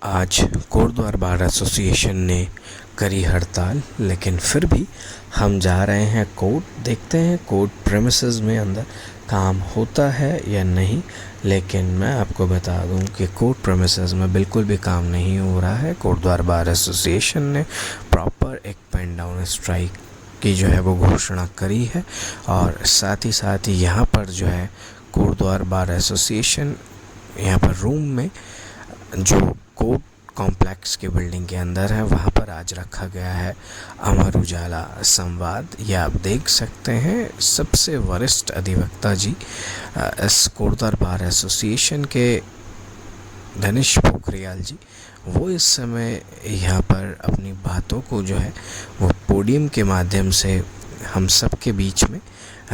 आज Kotdwar bar association ने करी हड़ताल, लेकिन फिर भी हम जा रहे हैं कोर्ट। देखते हैं कोर्ट प्रेमिसेस में अंदर काम होता है या नहीं। लेकिन मैं आपको बता दूं कि कोर्ट प्रेमिसेस में बिल्कुल भी काम नहीं हो रहा है। कोटद्वार बार एसोसिएशन ने प्रॉपर एक पेन डाउन स्ट्राइक की जो है वो घोषणा करी है, और साथ ही यहाँ पर जो है कोटद्वार बार एसोसिएशन यहाँ पर रूम में जो कोर्ट कॉम्प्लेक्स की बिल्डिंग के अंदर है, वहाँ पर आज रखा गया है अमर उजाला संवाद। ये आप देख सकते हैं सबसे वरिष्ठ अधिवक्ता जी इस कोटद्वार बार एसोसिएशन के धनेश पोखरियाल जी, वो इस समय यहाँ पर अपनी बातों को जो है वो पोडियम के माध्यम से हम सब के बीच में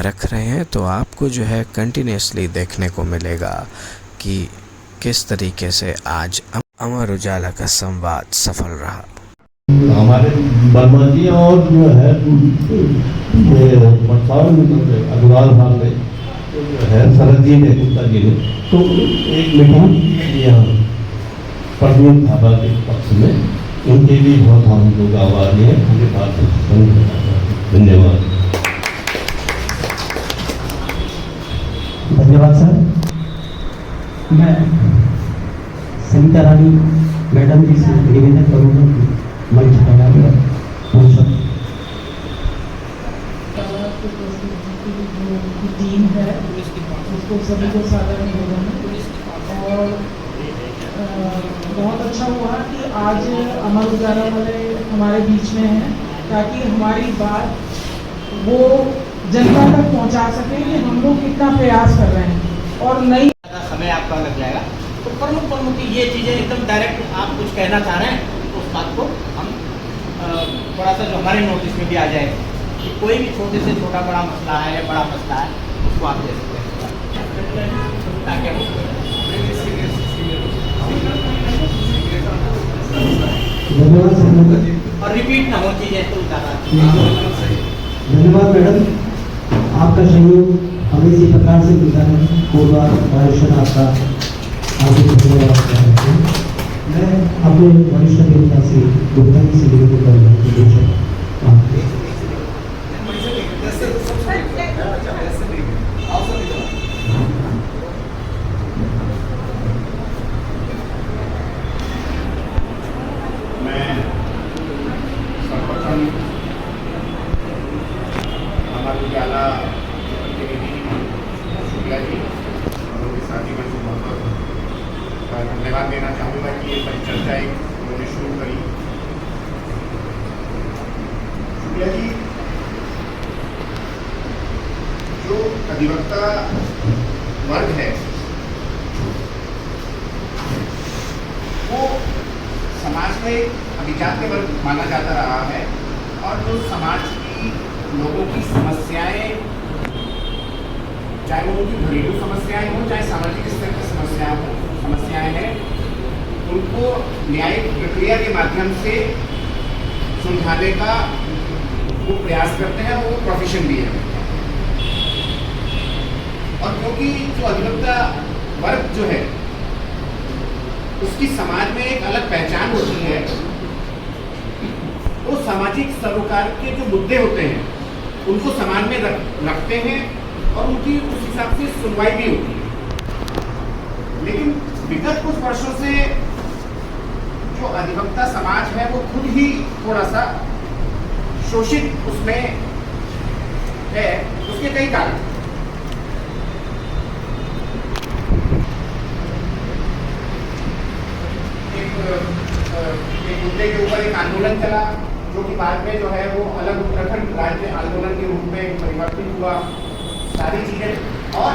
रख रहे हैं। तो आपको जो है कंटिन्यूसली देखने को मिलेगा कि किस तरीके से आज अमर उजाला का संवाद सफल रहा। हमारे वर्मा जी और जो है अग्रवाल साहब ने जो है शरद जी ने गुप्ता जी ने तो एक मीटिंग किया परवीन थापा के पक्ष में। उनके लिए बहुत हम लोग आभारी हैं। उनके बात धन्यवाद। धन्यवाद सर। मैं सविता रानी मैडम जी से निवेदन करूँगा कि मंच पर आगे टीम है उसको सभी को सादर निवेदन है। और बहुत अच्छा हुआ कि आज अमर उजाला वाले हमारे बीच में हैं, ताकि हमारी बात वो जनता तक पहुंचा सके कि हम लोग कितना प्रयास कर रहे हैं। और नई समय आपका लग जाएगा, तो प्रमुख की ये चीज़ें एकदम डायरेक्ट आप कुछ कहना चाह रहे हैं तो उस बात को हम थोड़ा सा जो हमारे नोटिस में भी आ जाए कि कोई भी छोटे से छोटा बड़ा मसला है या बड़ा मसला है उसको आप दे सकते हैं, ताकि और रिपीट ना हो चीज़ें। तो धन्यवाद मैडम, आपका सहयोग हमें इसी प्रकार से मिलता है। कोटद्वार परिषद आपका आगे धन्यवाद करता हूं। मैं अपने वरिष्ठ अधिवक्ता से गुप्ता जी से निवेदन करूँगा। मैं सर्वप्रथम अमर उजाला शुक्ला जी और उनके साथी मैं बहुत धन्यवाद देना चाहूँगा कि ये परिचर्चा एक उन्होंने शुरू करी। शुक्ला जी जो अधिवक्ता वर्ग है वो समाज में अभिजात्य वर्ग माना जाता रहा है, और जो समाज की लोगों की समस्याएं, चाहे वो उनकी घरेलू समस्याएं हो चाहे सामाजिक स्तर की समस्याएं हैं, उनको न्यायिक प्रक्रिया के माध्यम से सुलझाने का वो प्रयास करते हैं। वो प्रोफेशन भी है। और क्योंकि जो अधिवक्ता वर्ग जो है उसकी समाज में एक अलग पहचान होती है, वो सामाजिक सरोकार के जो मुद्दे होते हैं उनको समाज में रखते हैं और उनकी उस हिसाब से सुनवाई भी होती है। लेकिन विगत कुछ वर्षों से जो अधिवक्ता समाज है वो खुद ही थोड़ा सा शोषित उसमें है। उसके कई कारण, एक मुद्दे के ऊपर एक आंदोलन चला, जो कि बाद में जो है वो अलग उत्तराखंड राज्य आंदोलन के रूप में परिवर्तित हुआ। सारी चीजें और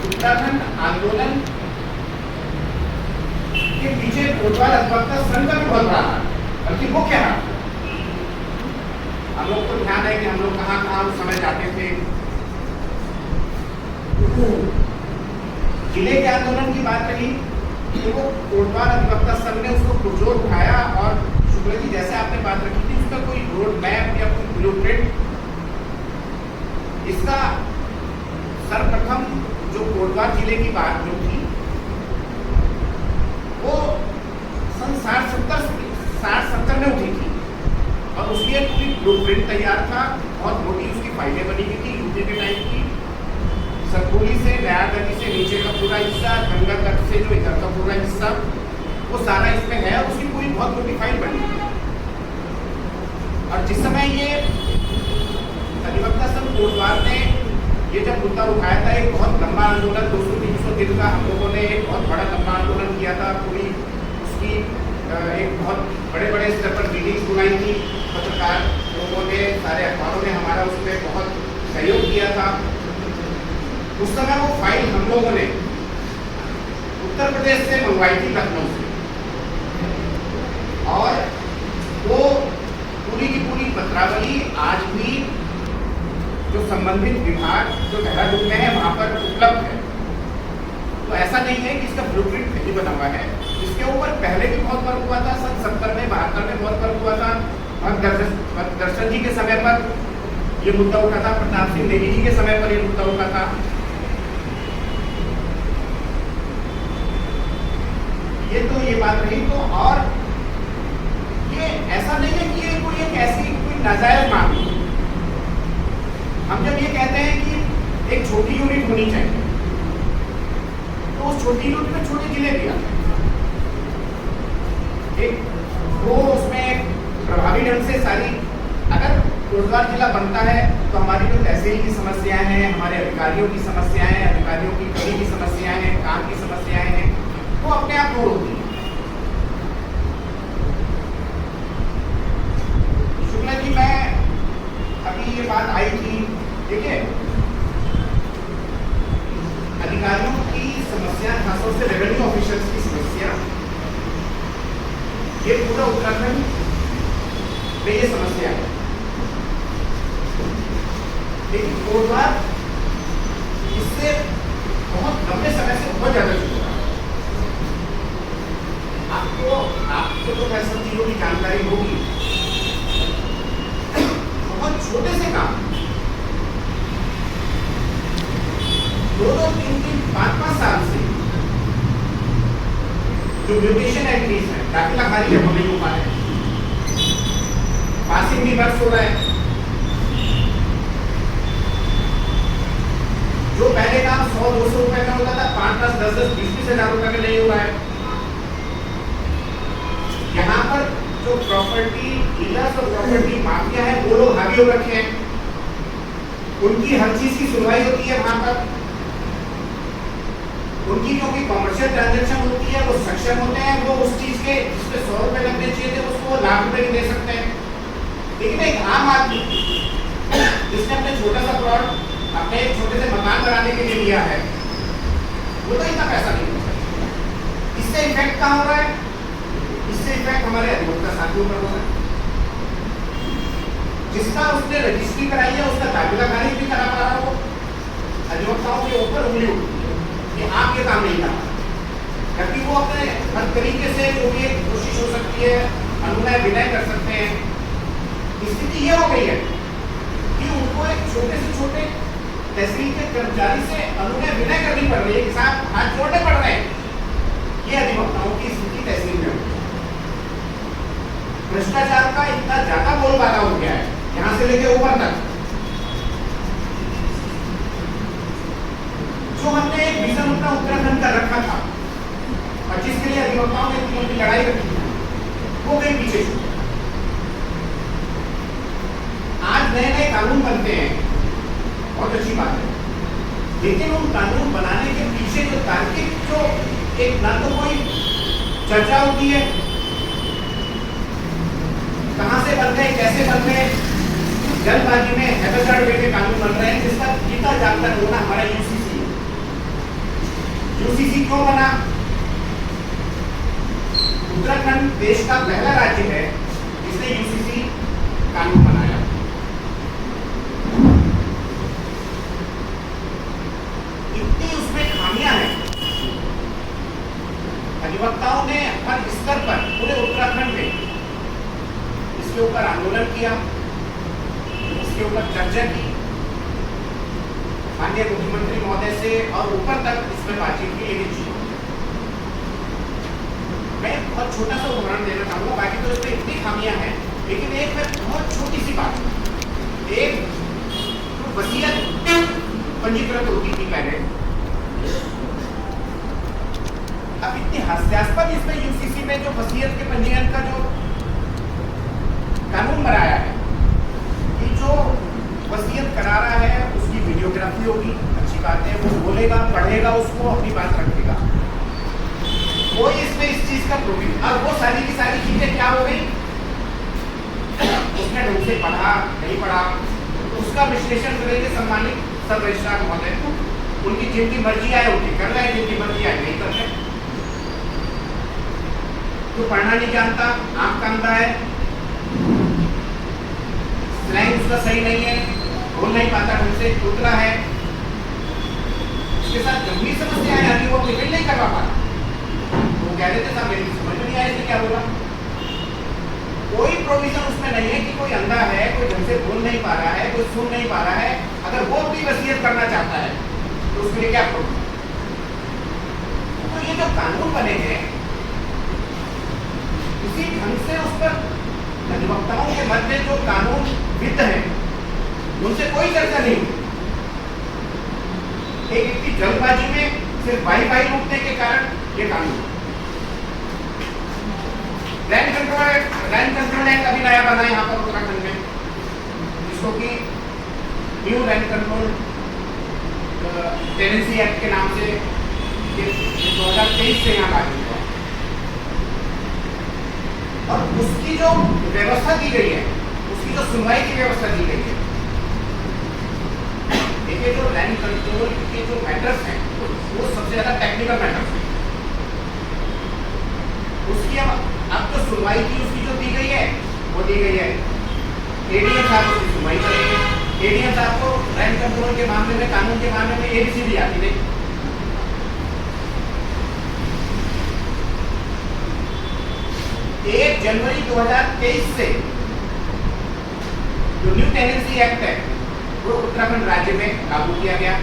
उत्तराखंड आंदोलन के पीछे कोटद्वार अधिवक्ता संघ का भी बहुत बड़ा हाथ, बल्कि मुख्य हाथ। हम लोग को ध्यान है कि हम लोग कहाँ कहाँ उस समय जाते थे। जिले के आंदोलन की बात रही तो वो कोटद्वार अधिवक्ता संघ ने उसको पुरजोर उठाया, और शुक्ला जी जैसे आपने बात रखी थी उसका कोई रोड मैप या कोई ब्लूप्रिंट, इसका सर्वप्रथम जो कोटद्वार जिले की बात जो थी वो सन 60 ब्लूप्रिंट तैयार था, बहुत मोटी उसकी फाइलें बनी हुई थी यूपी के टाइम की। सतपुली से नया गली से नीचे का पूरा हिस्सा, गंगा तट से जो इधर का पूरा हिस्सा, वो सारा इसमें है। उसकी पूरी बहुत मोटी फाइल बनी हुई है। और जिस समय ये अधिवक्ता संघ कोटद्वार ने ये जब मुद्दा उठाया था, एक बहुत लंबा आंदोलन 200-300 दिन का हम लोगों ने एक बहुत बड़ा लंबा आंदोलन किया था। पूरी उसकी एक बहुत बड़े बड़े स्तर पर मीटिंग्स बुलाई थी, पत्रकार लोगों ने, सारे अखबारों ने हमारा उसमें बहुत सहयोग किया था। उस समय वो फाइल हम लोगों ने उत्तर प्रदेश से मंगवाई थी, लखनऊ से, और वो पूरी की पूरी पत्रावली आज भी जो संबंधित विभाग जो देहरादून में है वहाँ पर उपलब्ध है। तो ऐसा नहीं है कि इसका ब्लूप्रिंट नहीं बना हुआ है। इसके ऊपर पहले भी बहुत वर्क हुआ था, सन 70 में 72 में बहुत वर्क हुआ था। दर्शन जी के समय पर ये मुद्दा उठा था, प्रताप सिंह नेगी जी के समय पर ये मुद्दा उठा था। ये तो ये बात रही। तो और ये ऐसा नहीं है कि ये कोई एक ऐसी कोई नाजायज मांग है। हम जब ये कहते हैं कि एक छोटी यूनिट होनी चाहिए, तो उस छोटी यूनिट में छोटे जिले भी आते हैं। एक वो उसमें प्रभावी ढंग से सारी, अगर कोटद्वार जिला बनता है तो हमारी जो तहसील की समस्याएं हैं, हमारे अधिकारियों की समस्याएं हैं, अधिकारियों की कमी की समस्याएं हैं, काम की समस्याएं हैं, वो अपने आप दूर होती है। शुक्ला जी, मैं अभी ये बात आई थी, देखिए अधिकारियों की समस्या, खासतौर से रेवेन्यू ऑफिसर्स की समस्या, ये पूरा उत्तराखंड में ये समस्या है। लेकिन कोटद्वार इससे बहुत लंबे समय से बहुत ज्यादा जुड़ा है। आपको तो फैसल चीजों की जानकारी होगी। बहुत छोटे से काम 2-2, 3-3, 5-5 साल से जो म्यूटेशन एंट्रीज है, दाखिला खारिज है, नहीं हो पा रहे, पासिंग भी बर्स हो रहा है। जो पहले काम 100-200 रुपए का होता था, 5-10, 10-10, 20-20 हजार रुपए में नहीं हो रहा है। यहाँ पर जो प्रॉपर्टी डीलर्स और प्रॉपर्टी माफिया है, वो लोग हावी हो रखे हैं। उनकी हर चीज की सुनवाई होती है वहां पर। उनकी क्योंकि कॉमर्शियल ट्रांजैक्शन होती है, वो सक्षम होते हैं, वो उस चीज के जिसपे 100 रुपए लगने चाहिए थे उसको लाख रुपए दे सकते हैं। लेकिन एक आम आदमी जिसने अपने छोटा सा प्लॉट अपने एक छोटे से मकान बनाने के लिए लिया है, वो तो इतना पैसा नहीं दे सकता। इससे इफेक्ट कहाँ हो रहा है? इससे इफेक्ट हमारे अधिवक्ता साथियों पर हो रहा है। जिसका उसने रजिस्ट्री कराई है उसका दाखिला खारिज भी करा पा रहा हो, अधिवक्ताओं के ऊपर उंगली उठती है कि आप ये काम नहीं कर रहा, जबकि वो अपने हर तरीके से जो भी एक कोशिश हो सकती है, अनुनय विनय कर सकते हैं। स्थिति ये हो गई है कि उनको एक छोटे से छोटे तहसील के कर्मचारी से अनुनय विनय करनी पड़ रही है कि साहब हाथ जोड़ने पड़ रहे हैं। ये अधिवक्ताओं की स्थिति तहसील में हो। भ्रष्टाचार का इतना ज्यादा बोलबाला हो गया है यहाँ से लेके ऊपर तक। जो हमने एक विजन अपना उत्तराखंड का रखा था और जिसके लिए अधिवक्ताओं ने इतनी लंबी लड़ाई रखी थी, वो कहीं पीछे छूट गया। आज नए नए कानून बनते हैं, बहुत अच्छी बात है, लेकिन उन कानून बनाने के पीछे जो तार्किक जो एक ना तो कोई चर्चा होती है, कहां से बन गए, कैसे बन गए, जल्दबाजी में हैबेजार्ड वे के कानून बन रहे हैं, जिसका गीता जानकर होना हमारा यूसीसी है। यूसीसी क्यों बना? उत्तराखंड देश का पहला राज्य है जिसने यूसीसी कानून बनाया। इतनी उसमें खामियां हैं, अधिवक्ताओं ने हर स्तर पर पूरे उत्तराखंड में इसके ऊपर आंदोलन किया, इसके ऊपर चर्चा की, माननीय मुख्यमंत्री महोदय से और ऊपर तक इसमें बातचीत की। लेकिन मैं बहुत छोटा सा उदाहरण देना चाहूंगा, बाकी तो इसमें इतनी खामियां हैं लेकिन एक मैं बहुत छोटी सी बात, एक तो वसीयत पंजीकृत होती थी पहले, अब इतनी हास्यास्पद इसमें यूसीसी में जो वसीयत के पंजीयन का जो कानून बनाया है कि जो वसीयत करा रहा है उसकी वीडियोग्राफी होगी, अच्छी बात है, वो बोलेगा पढ़ेगा उसको, अपनी बात रखेगा, कोई इसमें इस चीज का प्रोविजन। अब वो सारी की सारी चीजें क्या हो गई, उसने ढंग से पढ़ा नहीं पढ़ा, उसका विश्लेषण करेंगे सम्मानित सब रजिस्ट्रार महोदय, उनकी जिनकी मर्जी आए उनकी कर रहे हैं, जिनकी मर्जी आए नहीं कर रहे। तो पढ़ना नहीं जानता, आंख का अंधा है, स्लैंग उसका सही नहीं है, बोल नहीं पाता ढंग से, टुकड़ा है, उसके साथ गंभीर समस्याएं आती, वो निकल नहीं कर पाता, वो कह देते साहब मेरी समझ में नहीं आया इसने क्या बोला। कोई प्रोविजन उसमें नहीं है कि कोई अंधा है, कोई ढंग से बोल नहीं पा रहा है, कोई सुन नहीं पा रहा है, अगर वो अपनी वसीयत करना चाहता है तो उसके लिए क्या प्रोविजन। तो ये जो कानून बने हैं इसी ढंग से उस पर अधिवक्ताओं के मध्य जो कानून विद है उनसे कोई चर्चा नहीं हुई। एक इतनी जल्दबाजी में सिर्फ वाई लूटने के कारण ये कानून। लैंड कंट्रोल एक्ट अभी नया बना है यहाँ पर उत्तराखंड में, जिसको कि new land control tenancy act के नाम से 2023 से यहाँ लागू हुआ, और उसकी जो व्यवस्था दी गई है, उसकी जो सुनवाई की व्यवस्था दी गई है, देखिए जो लैंड कंट्रोल के जो मैटर्स हैं वो सबसे ज्यादा टेक्निकल मैटर्स हैं, उसकी अब जो सुनवाई की उसकी जो दी गई है वो दी गई है एडीएम साहब उसकी सुनवाई करेंगे। एडीएम साहब को लैंड कंट्रोल के मामले में, कानून के मामले में एबीसीडी आती नहीं। 1 जनवरी 2023 से जो न्यू टेनेंसी एक्ट है वो उत्तराखंड राज्य में लागू किया गया।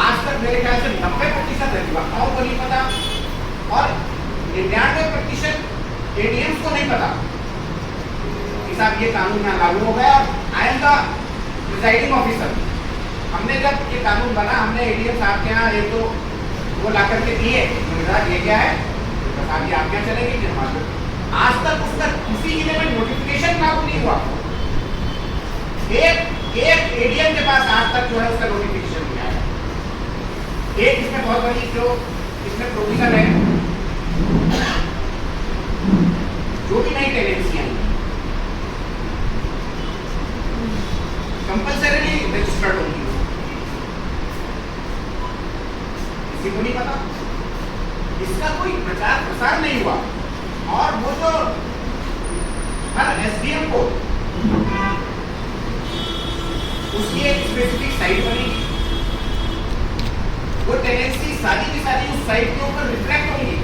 आज तक मेरे ख्याल से 90% अधिवक्ताओं को नहीं पता और 99% एडीएम्स को नहीं पता कि साहब ये कानून यहाँ लागू हो गया। I am the presiding officer. हमने जब ये कानून बना, हमने एडीएम साहब के यहाँ एक तो वो ला करके दिए, ये क्या है साहब ये आप क्या चलेंगे कि हमारे, आज तक उसका किसी जिले में नोटिफिकेशन लागू नहीं हुआ। एक एडीएम के पास आज तक जो है उसका नोटिफिकेशन नहीं आया। एक इसमें बहुत बड़ी जो इसमें प्रोविजन है, जो भी नई टेनेंसियां कंपल्सरी रजिस्टर्ड होगी, किसी को नहीं पता, इसका कोई प्रचार प्रसार नहीं हुआ। और वो जो हर एसडीएम को उसकी एक स्पेसिफिक साइट बनेगी, वो टेनेंसी सारी की सारी उस साइट के ऊपर रिफ्लेक्ट होंगी।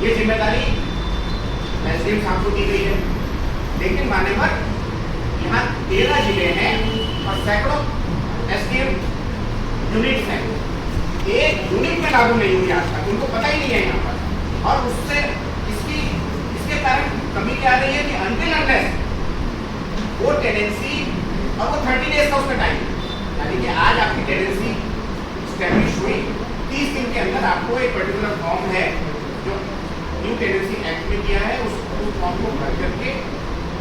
ये जिम्मेदारी एसडीएम साहब को दी गई है। लेकिन मान्यवर यहाँ 13 जिले हैं और सैकड़ों एसडीएम यूनिट्स हैं, एक यूनिट में लागू नहीं हुई आज तक, उनको पता ही नहीं है यहाँ पर। और उससे इसके कारण कमी क्या आ रही है कि अनटिल अनलेस वो टेनेंसी, और वो 30 डेज का उसका टाइम, यानी कि आज आपकी टेनेंसी स्टैब्लिश हुई, 30 दिन के अंदर आपको एक पर्टिकुलर फॉर्म है जो न्यू टेनेंसी एक्ट में किया है, उस फॉर्म को भर करके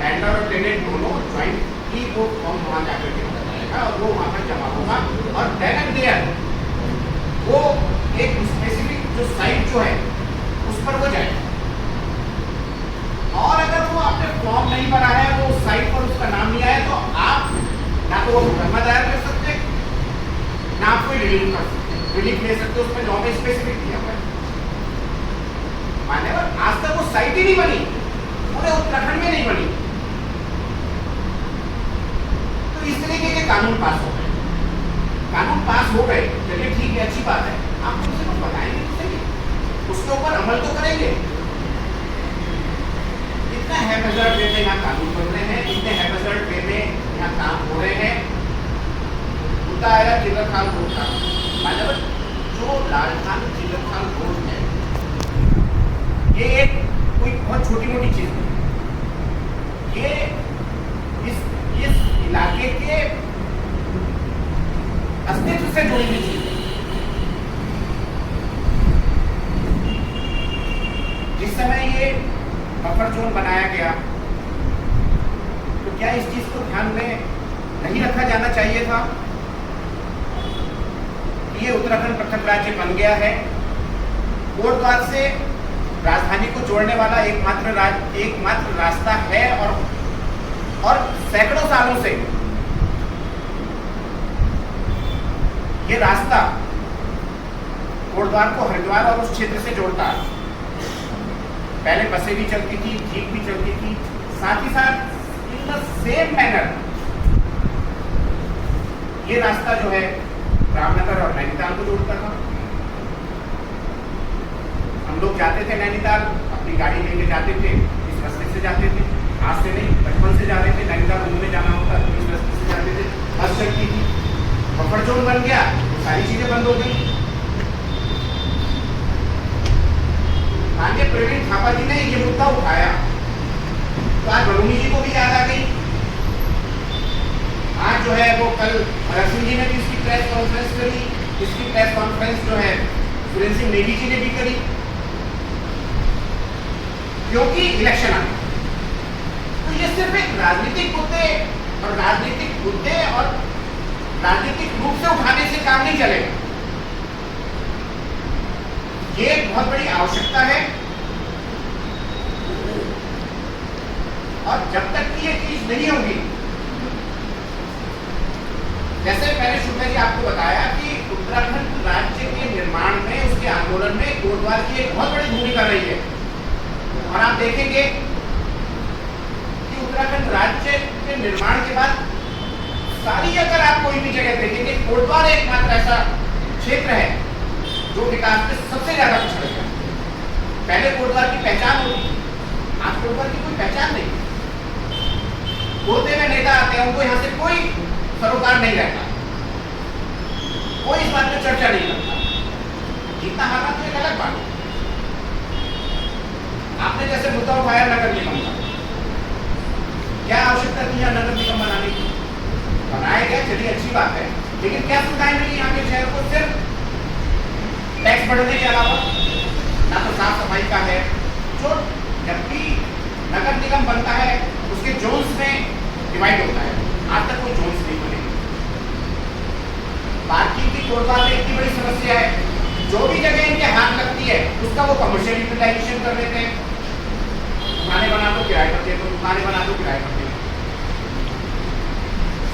लैंडलॉर्ड और टेनेंट दोनों ज्वाइंटली वो फॉर्म वहाँ जाकर के भरा जाएगा और वो वहाँ पर जमा होगा। और देन एंड देयर वो एक स्पेसिफिक जो साइट जो है उस पर वो जाएगा। और अगर वो आपने फॉर्म नहीं भरा है, वो उस साइट पर उसका नाम नहीं आया, तो आप ना तो वो मुकदमा दायर कर सकते, ना आप कोई रिलीफ कर सकते, रिलीफ ले सकते, उसमें लॉ में स्पेसिफिक दिया हुआ है। मान्यवर आज तक वो साइट ही नहीं बनी, पूरे उत्तराखंड में नहीं बनी। तो इस तरीके के कानून पास हो गए, कानून पास हो गए, चलिए ठीक है, अच्छी बात है, आप उनसे कुछ बताएंगे तो सही, उसके ऊपर अमल तो करेंगे। इतना हैज़ार्ड वे में यहाँ कानून बन रहे हैं, इतने हैज़ार्ड वे में यहाँ काम हो रहे हैं। मुद्दा आया जिगर खान कोर्ट का। मान्यवर जो लालखान जिगर खान कोर्ट है, ये एक कोई बहुत छोटी मोटी चीज नहीं, ये बड़ी हुई चीज है। जिस समय ये बफर जोन बनाया गया तो क्या इस चीज को ध्यान में नहीं रखा जाना चाहिए था? ये उत्तराखंड प्रथम राज्य बन गया है, कोटद्वार से राजधानी को जोड़ने वाला एकमात्र रास्ता है और सैकड़ों सालों से ये रास्ता कोटद्वार को हरिद्वार और उस क्षेत्र से जोड़ता है। पहले बसें भी चलती थी, जीप भी चलती थी, साथ ही साथ इन द सेम मैनर ये रास्ता जो है रामनगर और नैनीताल को जोड़ता था। हम लोग जाते थे नैनीताल, अपनी गाड़ी लेके जाते थे, इस रास्ते से जाते थे, आज से नहीं बचपन से जा रहे थे। नैनीताल घूमने जाना होता तो इस रास्ते से जाते थे, बस चलती थी। बफर जोन बन गया, सारी चीजें बंद हो गई। माननीय प्रवीण थापा जी ने ये मुद्दा उठाया तो आज बलूनी जी को भी याद आ गई। आज जो है वो कल भगत सिंह जी ने भी इसकी प्रेस कॉन्फ्रेंस करी, इसकी प्रेस कॉन्फ्रेंस जो है सुरेंद्र सिंह नेगी जी ने भी करी, क्योंकि इलेक्शन आ गया। तो ये सिर्फ एक राजनीतिक मुद्दे और राजनीतिक रूप से उठाने से काम नहीं चलेगा। ये एक बहुत बड़ी आवश्यकता है और जब तक कि ये चीज नहीं होगी, जैसे मैंने शुभ जी आपको बताया कि उत्तराखंड राज्य के निर्माण में, उसके आंदोलन में कोटद्वार की एक बहुत बड़ी भूमिका रही है। और आप देखेंगे कि उत्तराखंड राज्य के निर्माण के बाद सारी, अगर आप कोई भी जगह देखेंगे, कोटद्वार एकमात्र ऐसा क्षेत्र है जो विकास में सबसे ज्यादा पिछड़ गया। पहले कोटद्वार की पहचान होती, आज कोटद्वार की कोई पहचान नहीं। बोलते हुए नेता आते हैं, उनको यहाँ से कोई सरोकार नहीं रहता, कोई इस बात में चर्चा नहीं करता। जीतना हारना तो एक अलग बात है। आपने जैसे मुद्दा उठाया नगर निगम का, क्या आवश्यकता थी यहाँ नगर निगम बनाने की? बनाया गया, चलिए अच्छी बात है, लेकिन क्या सुविधाएं मिली यहाँ के शहर को? सिर्फ टैक्स बढ़ने के अलावा ना तो साफ सफाई का है। जो जब भी नगर निगम बनता है उसके जोन्स में डिवाइड होता है, आज तक कोई जोन्स नहीं बने। पार्किंग की कोटद्वार में इतनी बड़ी समस्या है, जो भी जगह इनके हाथ लगती है उसका वो कमर्शियल यूटिलाइजेशन कर देते हैं। दुकानें बना दो, किराए पर दे दो, दुकानें बना दो, किराए पर दे दो।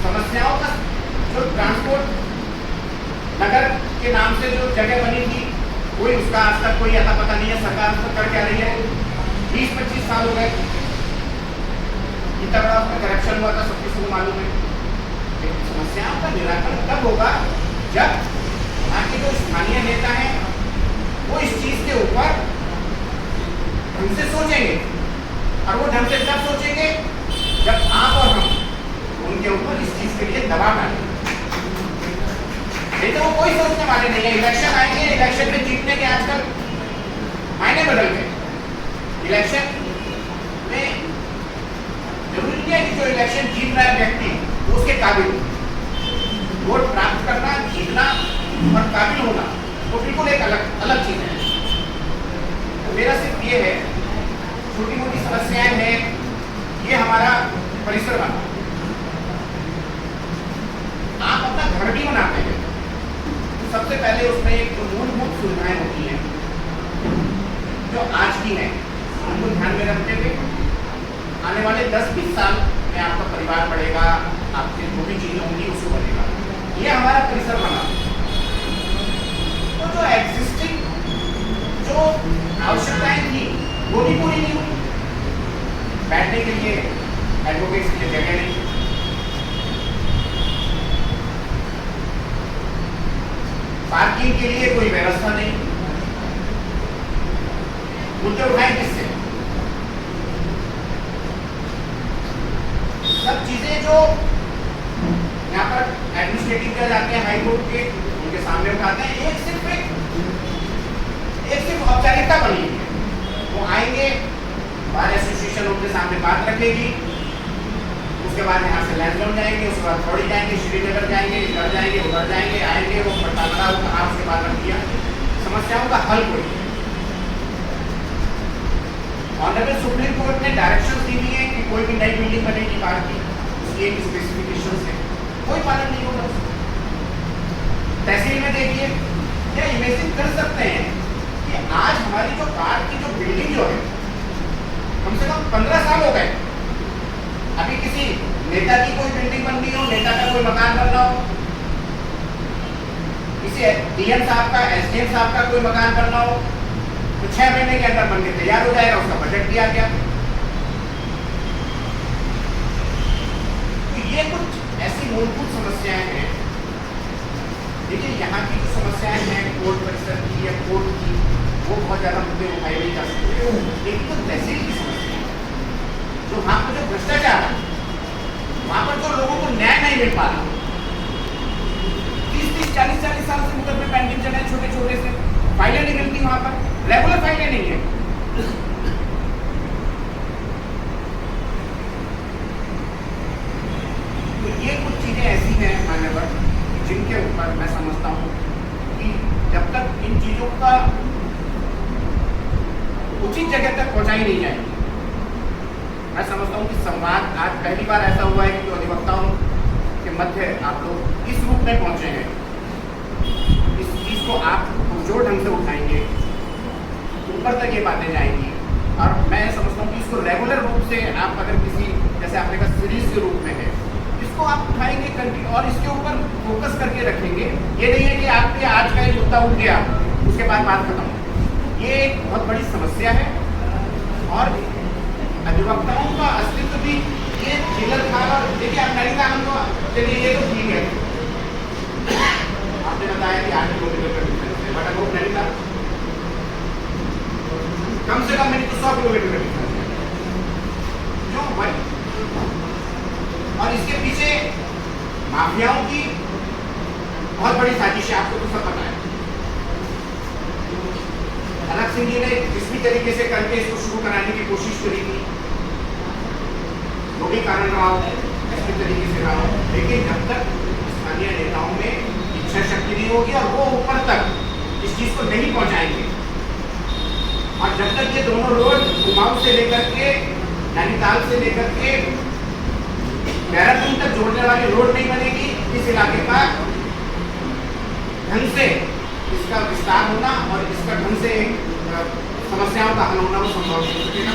समस्याओं का जो ट्रांसपोर्ट नगर के नाम से जो जगह बनी थी, कोई उसका आज तक कोई अता पता नहीं है। सरकार उसको कर क्या रही है? 20-25 साल हो गए, इतना बड़ा करप्शन हुआ था, सब किसी को मालूम है। लेकिन समस्याओं का निराकरण तब होगा जब वहाँ के जो स्थानीय नेता हैं वो इस चीज के ऊपर ढंग से सोचेंगे, और वो ढंग से तब सोचेंगे जब आप और हम उनके ऊपर इस चीज के लिए दबाव डालेंगे। नहीं तो वो कोई सोचने वाले नहीं है। इलेक्शन आएंगे, इलेक्शन में जीतने के आजकल मायने बदल गए। इलेक्शन में जरूरी नहीं है कि जो इलेक्शन जीत रहा है व्यक्ति वो उसके काबिल हो। वोट प्राप्त करना, जीतना और काबिल होना वो बिल्कुल एक अलग चीज है। तो मेरा सिर्फ ये है, छोटी मोटी समस्याएं हैं, ये हमारा परिसर बना। आप अपना घर भी बनाते हैं तो सबसे पहले उसमें एक जो मूलभूत सुविधाएं होती हैं जो आज की हैं, उनको ध्यान में रखते हुए आने वाले 10-20 साल में आपका परिवार बढ़ेगा, आपकी जो भी चीजें होंगी उसको बढ़ेगा। ये हमारा परिसर बना। तो जो एग्जिस्टिंग जो आवश्यकताएं थी वो भी पूरी नहीं हुई। बैठने के लिए एडवोकेट्स के लिए जगह नहीं, पार्किंग के लिए कोई व्यवस्था नहीं। मुद्दे उठाए किससे? सब चीजें जो यहाँ पर एडमिनिस्ट्रेटिव जज आते हैं हाई कोर्ट के, उनके सामने उठाते हैं। एक सिर्फ औपचारिकता बनी है। वो आएंगे, बार एसोसिएशन उनके सामने बात रखेगी, उसके बाद यहाँ से से लैंडलोन जाएंगे, उसके बाद थोड़ी जाएंगे, श्रीनगर जाएंगे, इधर जाएंगे, उधर जाएंगे, आएंगे, वो पटाखा कहाँ उसके बाद रख दिया। समस्याओं का हल कोई नहीं। ऑनरेबल सुप्रीम कोर्ट ने डायरेक्शन दी हुई है कि कोई भी नई बिल्डिंग बनेगी बाहर की, उसकी एक स्पेसिफिकेशन है, कोई पालन नहीं होगा। तहसील में देखिए, क्या इमेजिन कर सकते हैं कि आज हमारी जो पार्क की जो बिल्डिंग जो है, कम से कम 15 साल हो गए, अभी किसी नेता की कोई बिल्डिंग बन रही हो, नेता का कोई मकान बन रहा हो, किसी डीएम साहब का, एसडीएम साहब का कोई मकान बन रहा हो, तो 6 महीने के अंदर बन के तैयार हो जाएगा, उसका बजट दिया गया। तो ये कुछ ऐसी मूलभूत समस्याएं हैं। देखिए, यहाँ की जो समस्याएं हैं कोर्ट परिसर की या कोर्ट की, वो बहुत ज़्यादा मुद्दे उठाए नहीं जा सकते, लेकिन तो तहसील की समस्या है, जो वहाँ पर जो भ्रष्टाचार है, वहाँ पर जो लोगों को न्याय नहीं मिल पा रहा, 30-30, 40-40 साल से मुकदमे पेंडिंग चल रहे हैं, छोटे छोटे से फाइलें नहीं मिलती, वहाँ पर रेगुलर फाइलें नहीं है। तो ये कुछ चीजें ऐसी हैं मान्यवर, जिनके ऊपर मैं समझता हूँ कि जब तक इन चीजों का उचित जगह तक पहुंचाई नहीं जाएगी, मैं समझता हूँ कि संवाद आज पहली बार ऐसा हुआ है कि जो अधिवक्ताओं के मध्य आप लोग इस रूप में पहुंचे हैं, इस चीज को आप जोर ढंग से उठाएंगे, ऊपर तक ये बातें जाएंगी। और मैं समझता हूँ कि इसको रेगुलर रूप से आप अगर किसी, जैसे आपने कहा सीरीज के रूप में है, इसको आप उठाएंगे कंटिन्यू और इसके ऊपर फोकस करके रखेंगे। ये नहीं है कि आपके आज का एक मुद्दा उठ गया उसके बाद बात खत्म। ये एक बहुत बड़ी समस्या है और अधिवक्ताओं का अस्तित्व भी ये चिलर था। और देखिए, आप नैनीताल हमको चलिए ये तो ठीक है, आपने बताया कि 8 किलोमीटर का डिस्टेंस है, बट अगर नैनीताल कम से कम मेरी तो 100 किलोमीटर का डिस्टेंस है, क्यों भाई? और इसके पीछे माफियाओं की बहुत बड़ी साजिश है, आपको तो सब पता है। अलग सिंह जी ने किस भी तरीके से करके इसको शुरू कराने की कोशिश करी थी, जो भी कारण रहा हो, किसी तरीके से रहा हो, लेकिन जब तक स्थानीय नेताओं में इच्छा शक्ति नहीं होगी और वो ऊपर तक इस चीज को नहीं पहुंचाएंगे, और जब तक ये दोनों रोड कुमाऊं से लेकर के नैनीताल से लेकर के देहरादून तक जोड़ने वाली रोड नहीं बनेगी, इस इलाके का ढंग से इसका विस्तार होना और इसका ढंग से समस्याओं का हल होना वो संभव नहीं हो सकेगा।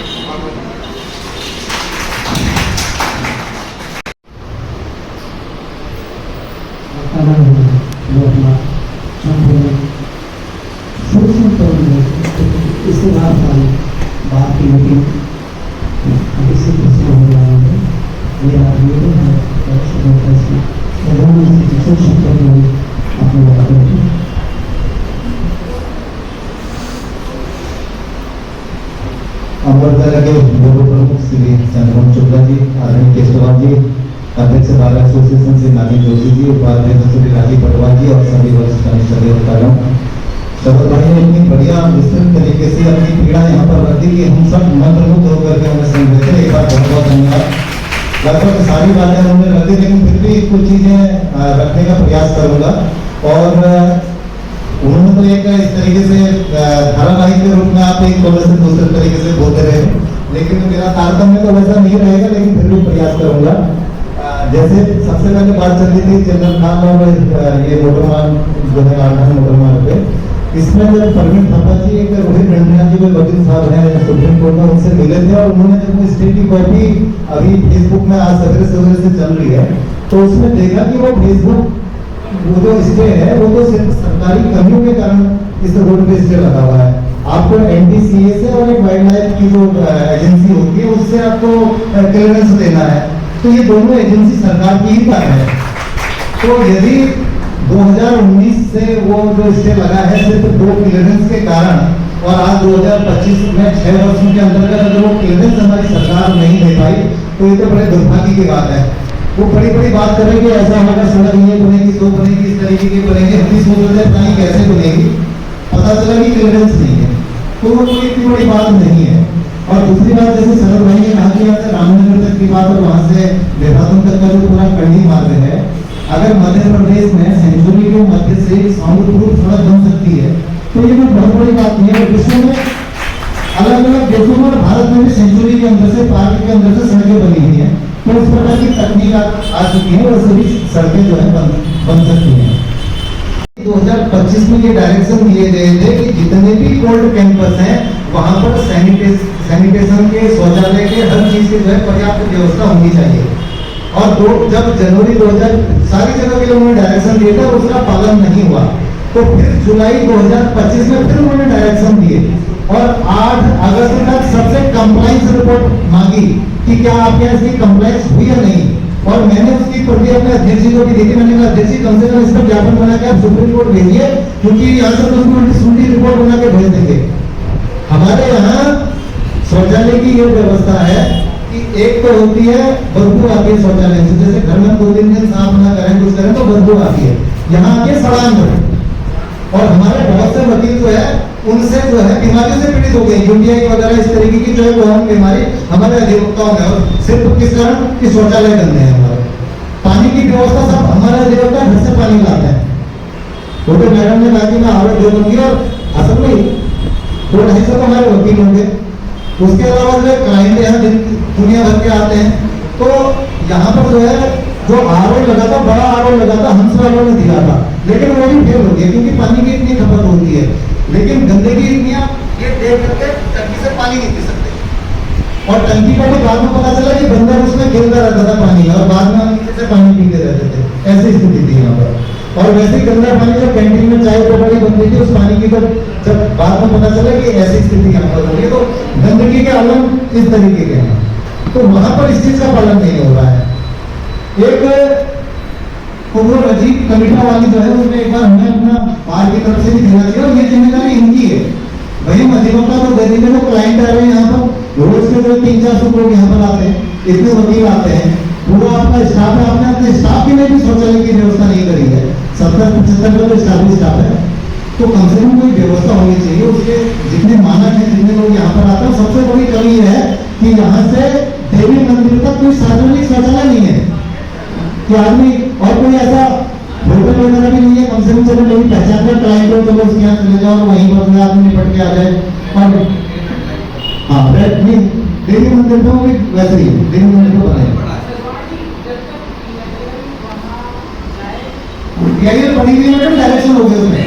इसके बाद हमारी बात की मीटिंग इसी प्रश्न हो रहा है। मेरा मीटिंग है अपने बात अमृतसर के पूर्व प्रमुख श्री चंद्रमोहन शुक्ला जी, आदरणीय केशवाल जी, अध्यक्ष बार एसोसिएशन से नानी जोशी जी, उपाध्यक्ष श्री राजीव पटवा जी और सभी वरिष्ठ कनिष्ठ अधिकारियों, शरद भाई ने इतनी बढ़िया विस्तृत तरीके से अपनी पीड़ा यहाँ पर रख दी कि हम सब मंत्रमुग्ध होकर के हमें सुन रहे थे। एक बार बहुत बहुत धन्यवाद। लगभग सारी बातें उन्होंने रख दी, लेकिन फिर भी कुछ चीजें रखने का प्रयास करूंगा। और उन्होंने तो एक इस तरीके से धारावाहिक के रूप में आप एक बोले से दूसरे तरीके से बोलते रहे, लेकिन मेरा तारतम्य तो वैसा नहीं रहेगा, लेकिन फिर भी प्रयास करूंगा। जैसे सबसे पहले बात चल रही थी जनरल खान और ये मोटरमान जो है आठ मोटरमान पे, इसमें जब परवीन थापा जी एक रोहित रंजना जी में वकील साहब हैं सुप्रीम कोर्ट में, उनसे मिले थे और उन्होंने जब वो स्टे की कॉपी अभी फेसबुक में आज सवेरे सवेरे से चल रही है, तो उसमें देखा कि वो फेसबुक वो जो स्टे है वो तो सिर्फ सरकारी कर्मियों के कारण इस रोड पे स्टे लगा हुआ है। आपको NDCA से और एक वाइल्ड लाइफ की जो एजेंसी होती है उससे आपको क्लियरेंस लेना है, तो ये दोनों एजेंसी सरकार की ही बात है। तो यदि 2019 से वो जो स्टे लगा है सिर्फ 2 क्लियरेंस के कारण, और आज 2025 में 6 वर्षों के अंतर्गत अगर वो क्लियरेंस हमारी सरकार नहीं दे पाई, तो ये तो बड़े दुर्भाग्य की बात है। वो बड़ी बड़ी बात करेंगे, ऐसा होगा, सड़क ये बनेगी, तो बनेगी, इस तरीके की बनेगी, हम भी सोच रहे थे कैसे बनेगी, पता चला कि क्लियरेंस नहीं है, तो वो कोई इतनी बड़ी बात नहीं है। और दूसरी बात, जैसे शरद भाई ने कहा कि यहाँ से रामनगर तक की बात और वहाँ से देहरादून तक का जो पूरा कड़ी मार्ग है, अगर मध्य प्रदेश में सेंचुरी के मध्य से साउंड प्रूफ सड़क बन सकती है तो ये कोई बहुत बड़ी बात नहीं है। विश्व में अलग अलग देशों में और भारत में भी सेंचुरी के अंदर से, पार्क के अंदर से सड़कें बनी हुई हैं, तो इस प्रकार की तकनीक आ चुकी है और सभी सड़कें जो है बन सकती हैं। 2025 में ये डायरेक्शन दिए गए थे कि जितने भी कोल्ड कैंपस हैं वहां पर सैनिटेशन के, शौचालय के, हर चीज की जो है पर्याप्त व्यवस्था होनी चाहिए। और जब जनवरी 2000 सारी जगह के लिए उन्होंने डायरेक्शन दिया था, उसका पालन नहीं हुआ, तो फिर जुलाई 2025 में फिर उन्होंने डायरेक्शन दिए और 8 अगस्त तक सबसे कंप्लाइंस रिपोर्ट मांगी कि क्या आपके यहाँ इसकी कंप्लाइंस हुई या नहीं। और मैंने उसकी प्रति अपने अध्यक्ष जी को भी देखी। मैंने कहा अध्यक्ष जी कम से कम इस पर ज्ञापन बना के आप सुप्रीम कोर्ट भेजिए, क्योंकि यहाँ से तो रिपोर्ट बना के भेज देंगे। हमारे यहाँ शौचालय की ये व्यवस्था है कि एक तो होती है बदबू आती है शौचालय से, जैसे घर में 2 दिन साफ ना करें, कुछ करें तो बदबू आती है, यहाँ आके सड़ान करें। और हमारे बहुत से वकील जो है उनसे जो है बीमारियों से पीड़ित हो गए, यूटीआई वगैरह इस तरीके की जो है वो हम बीमारी हमारे अधिवक्ताओं में, और सिर्फ किस कारण कि शौचालय गंदे हैं। हमारे पानी की व्यवस्था सब हमारे अधिवक्ता घर से पानी लाते हैं। छोटे मैडम ने कहा कि मैं आवड़ जो दूंगी, और असल में 2-250 तो हमारे वकील होंगे। उसके अलावा जो क्लाइंट यहाँ दुनिया भर के आते हैं, तो यहाँ पर जो है जो आरओ लगा था, बड़ा आरओ लगा था, हंस वालों ने दिया था, लेकिन वो भी फेल हो गया क्योंकि पानी की इतनी खपत होती है। लेकिन गंदगी इतनी, ये देख करके टंकी से पानी नहीं पी सकते। और टंकी का भी बाद में पता चला कि बंदर उसमें खेलता रहता था पानी में, और बाद में हम नीचे से पानी पीते रहते थे। ऐसी स्थिति थी यहाँ पर। और वैसे ही गंदा पानी जो कैंटीन में चाय पकौड़ी बनती थी, उस पानी की जब बाद में पता चला कि ऐसी स्थिति यहाँ पर हो रही है, तो गंदगी के आलम इस तरीके के हैं, तो वहां पर इस चीज का पालन नहीं हो रहा है। एक वो अजीब कमिटा वाली जो है, उसमें एक बार हमें अपना बाहर की तरफ से भी देना चाहिए, और ये जिम्मेदारी इनकी है। वही अधिवक्ता तो दिल्ली में जो क्लाइंट आ रहे हैं यहाँ पर रोज के जो 300-400 लोग यहाँ पर आते हैं, इतने वकील आते हैं, पूरा आपका स्टाफ है, आपने अपने स्टाफ के लिए भी शौचालय की व्यवस्था नहीं करी है। 70-75 का तो स्टाफ है, तो कम से कम कोई व्यवस्था होनी चाहिए। उसके जितने मानक हैं, जितने लोग यहाँ पर आते हैं, सबसे बड़ी कमी है कि यहाँ से देवी मंदिर तक कोई सार्वजनिक शौचालय नहीं है कि आदमी, और कोई ऐसा होटल वगैरह भी नहीं है। कम से कम चलो मेरी पहचान का क्लाइंट हो, चलो उसके यहाँ चले जाओ और वहीं पर आदमी निपट के आ जाए। और हाँ, देवी मंदिर तो वैसे ही देवी मंदिर को बनाए ये बड़ी हुई मैडम, डायरेक्शन हो गया उसमें,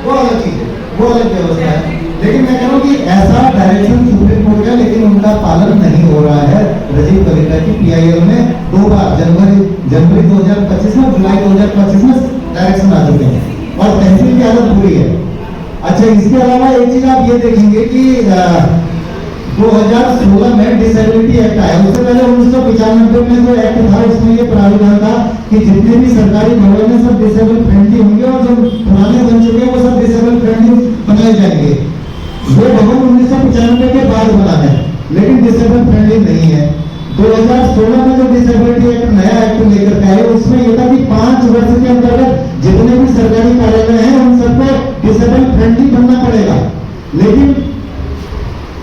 वो अलग चीज है, वो अलग व्यवस्था है। लेकिन मैं कह रहा हूँ कि ऐसा डायरेक्शन सुप्रीम कोर्ट का, लेकिन उनका पालन नहीं हो रहा है। राजीव कलेक्टर की पीआईएल में 2 बार जनवरी 2025 में, जुलाई 2025 में डायरेक्शन आ चुके हैं, और तहसील की हालत बुरी है। अच्छा, इसके अलावा एक चीज आप ये देखेंगे कि 2016 में डिसेबिलिटी एक्ट आया, उससे पहले 1995 में जो एक्ट था, उसमें ये प्रावधान था कि जितने भी सरकारी भवन में सब डिसेबल फ्रेंडली होंगे, और जो पुराने बन चुके हैं वो सब डिसेबल फ्रेंडली बनाए जाएंगे। ये भवन 1995 के बाद बना है, लेकिन डिसेबल फ्रेंडली नहीं है। 2016 में जो डिसेबिलिटी एक्ट नया एक्ट लेकर के आए, उसमें यह था कि 5 वर्ष के अंतर्गत जितने भी सरकारी कार्यालय हैं उन सबको डिसेबल फ्रेंडली बनना पड़ेगा। लेकिन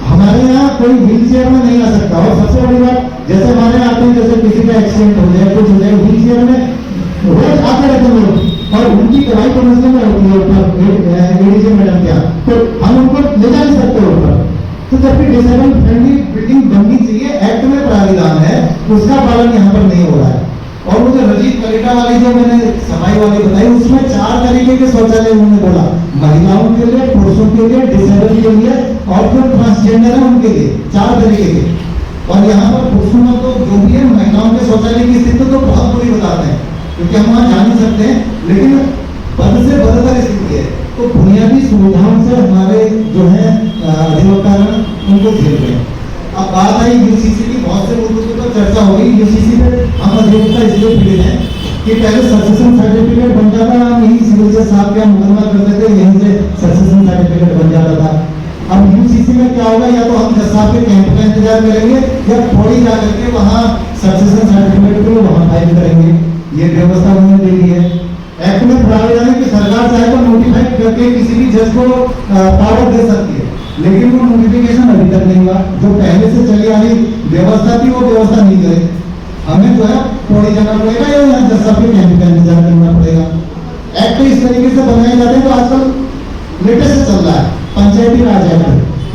हमारे यहाँ कोई व्हील चेयर में नहीं आ सकता। और सबसे बड़ी बात, जैसे हमारे यहाँ आते हैं, जैसे किसी का एक्सीडेंट हो जाए, कुछ हो जाए, व्हील चेयर में रोज आते रहते हैं लोग, और उनकी दवाई पहुंचने में होती है ऊपर एडीजे मैडम क्या, तो हम उनको ले जा नहीं सकते ऊपर। तो जबकि डिसेबल फ्रेंडली बिल्डिंग बननी चाहिए, एक्ट में प्राविधान है, उसका पालन यहाँ पर नहीं हो रहा है। और वो जो रजीव कलेटा वाली जो मैंने सफाई वाली बताई, उसमें 4 तरीके के शौचालय उन्होंने बोला, महिलाओं के लिए, पुरुषों के लिए, डिसेबल के लिए, और जो ट्रांसजेंडर है उनके लिए, 4 तरीके के। और यहाँ पर पुरुषों में तो जो भी है, महिलाओं के शौचालय की स्थिति तो बहुत बुरी बताते हैं, क्योंकि हम वहाँ जा नहीं सकते हैं, लेकिन बद से बदतर स्थिति है। तो बुनियादी सुविधाओं से हमारे जो है अधिवक्ता उनको झेल रहे हैं। अब बात आई यूसीसी की, बहुत से मुद्दों पर चर्चा हो गई। यूसीसी पे हम अधिवक्ता इसलिए पीड़ित हैं कि पहले सक्सेशन सर्टिफिकेट बन जाता था, हम यही सिविल जज साहब के मुकदमा करते थे, यहीं से सक्सेशन सर्टिफिकेट बन जाता था। अब यूसीसी में क्या होगा, या तो हम जज साहब के कैंप का इंतजार करेंगे, या थोड़ी जा करके वहाँ सक्सेशन सर्टिफिकेट को वहाँ फाइल करेंगे। ये व्यवस्था उन्होंने दे दी है। एक्ट में प्रावधान है कि सरकार चाहे तो नोटिफाई करके किसी भी जज को पावर दे सकती है, लेकिन वो नोटिफिकेशन अभी तक नहीं हुआ। जो पहले से चली आ रही व्यवस्था थी वो व्यवस्था नहीं करे, हमें जो है थोड़ी जाना पड़ेगा या जज साहब के कैंप का इंतजार करना पड़ेगा। एक्ट इस तरीके से बनाए जाते हैं। तो आजकल लेटेस्ट चल रहा है पंचायती राज एक्ट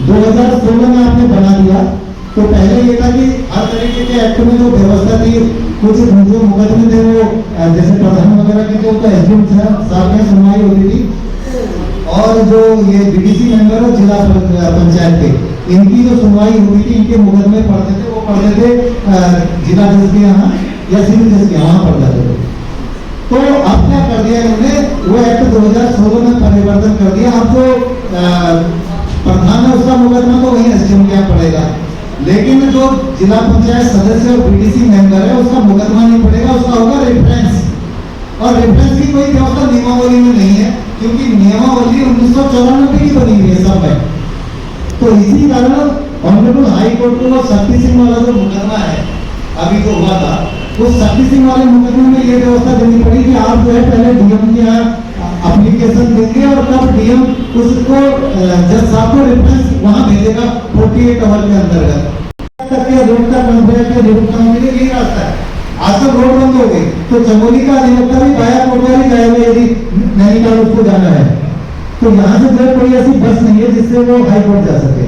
2016 में आपने बना दिया। तो पहले ये था कि हर तरीके के एक्ट में जो व्यवस्था थी, कुछ जो मुकदमे थे वो जैसे प्रधान वगैरह के जो एसडीएम साहब में सुनवाई होती थी, और जो ये बीडीसी मेंबर और जिला पंचायत के इनकी जो सुनवाई होती थी, इनके मुकदमे पढ़ते थे, वो पढ़ते थे जिला जज के यहाँ या सिविल जज के यहाँ पढ़ते थे। तो अब क्या कर दिया इन्होंने, वो एक्ट 2016 में परिवर्तन कर दिया। अब जो प्रधान है उसका मुकदमा तो वही एसडीएम के यहाँ पड़ेगा, लेकिन जो जिला पंचायत सदस्य और बीडीसी मेंबर है उसका मुकदमा नहीं पड़ेगा, उसका होगा रेफरेंस। और रेफरेंस की कोई व्यवस्था नियमावली में नहीं है, क्योंकि नियमावली 1994 की बनी हुई है सब है। तो इसी कारण ऑनरेबल हाई कोर्ट को शक्ति सिंह वाला जो मुकदमा है अभी जो हुआ था, उस शक्ति सिंह वाले मुकदमे में ये व्यवस्था देनी पड़ी कि आप जो है पहले डीएम के यहाँ एप्लीकेशन देंगे और तब डीएम उसको जज साहब को रेफरेंस वहां भेजेगा 48 आवर के अंतर्गत। रोड का बंद हो गया, रोड का होने यही रास्ता है। आजकल रोड बंद हो गई तो चमोली का अधिवक्ता भी बाया कोटवारी जाएगा यदि नैनीताल उसको जाना है। तो यहाँ से जो कोई ऐसी बस नहीं है जिससे वो हाई कोर्ट जा सके।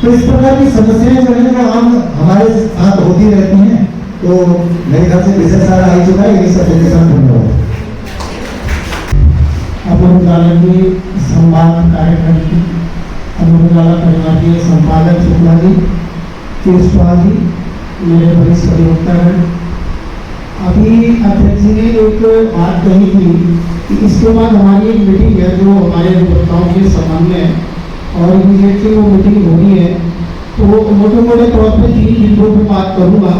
तो इस प्रकार की समस्याएं जो है वो आम हमारे साथ होती रहती हैं। तो मेरे ख्याल से विषय सारा आ चुका है, यही सब धन्यवाद। अमर उजाला के संवाद कार्यक्रम की अमर उजाला परिवार के संपादक शुक्ला जी, केशवाल जी, मेरे वरिष्ठ अधिवक्तागण, अभी अध्यक्ष जी ने एक बात कही थी कि इसके बाद हमारी एक मीटिंग है जो हमारे अधिवक्ताओं के संबंध में, और इमीडिएटली वो मीटिंग होनी है। तो मोटे मोटे तौर पर 3 बिंदुओं पर बात करूँगा,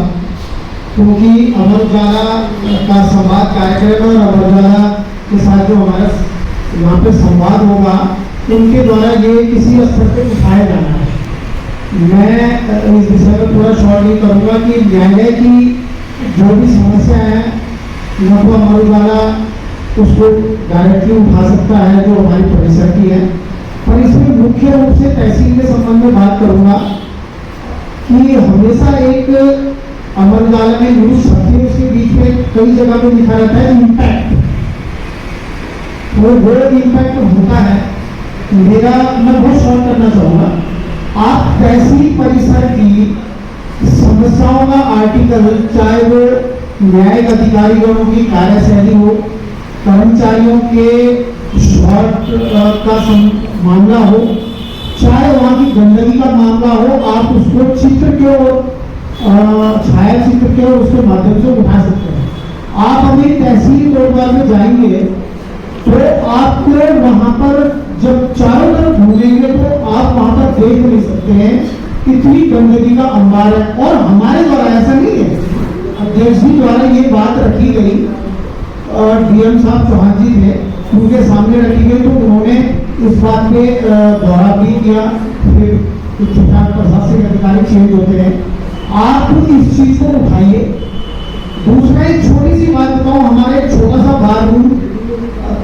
क्योंकि अमर उजाला का संवाद कार्यक्रम और अमर उजाला के साथ जो हमारा यहाँ पे संवाद होगा, उनके द्वारा ये किसी स्तर पे उठाया जाना है। मैं इस विषय में पूरा शॉर्ट नहीं करूँगा कि न्यायालय की जो भी समस्या है न तो अमर उजाला उसको डायरेक्टली उठा सकता है जो हमारी परिसर की है, पर इसमें मुख्य रूप से तहसील के संबंध में बात करूँगा कि हमेशा एक अमर उजाला में न्यूज छपती है, उसके बीच में कई जगह पे लिखा रहता है इम्पैक्ट। वो इम्पैक्ट होता है। मेरा मैं बहुत शॉर्ट करना चाहूँगा, आप तहसील परिसर की समस्याओं का आर्टिकल, चाहे वो न्यायिक अधिकारियों की कार्यशैली हो, कर्मचारियों के शॉर्ट का मामला हो, चाहे वहाँ की गंदगी का मामला हो, आप उसको चित्र के और छाया चित्र के और उसके माध्यम से उठा सकते हैं। आप अभी तहसील कोतवाल में जाएंगे तो आपको वहाँ पर जब चारों तरफ घूमेंगे तो आप वहाँ पर देख नहीं सकते हैं कितनी गंदगी का अंबार है। और हमारे द्वारा ऐसा नहीं है, अध्यक्ष जी द्वारा ये बात रखी गई और डीएम साहब चौहान जी थे, उनके सामने रखी गई, तो उन्होंने इस बात पे दौरा भी किया। फिर कुछ प्रशासनिक अधिकारी चेंज होते हैं, आप इस चीज को उठाइए। दूसरा एक छोटी सी बात बताऊं, हमारे एक छोटा सा बार रूम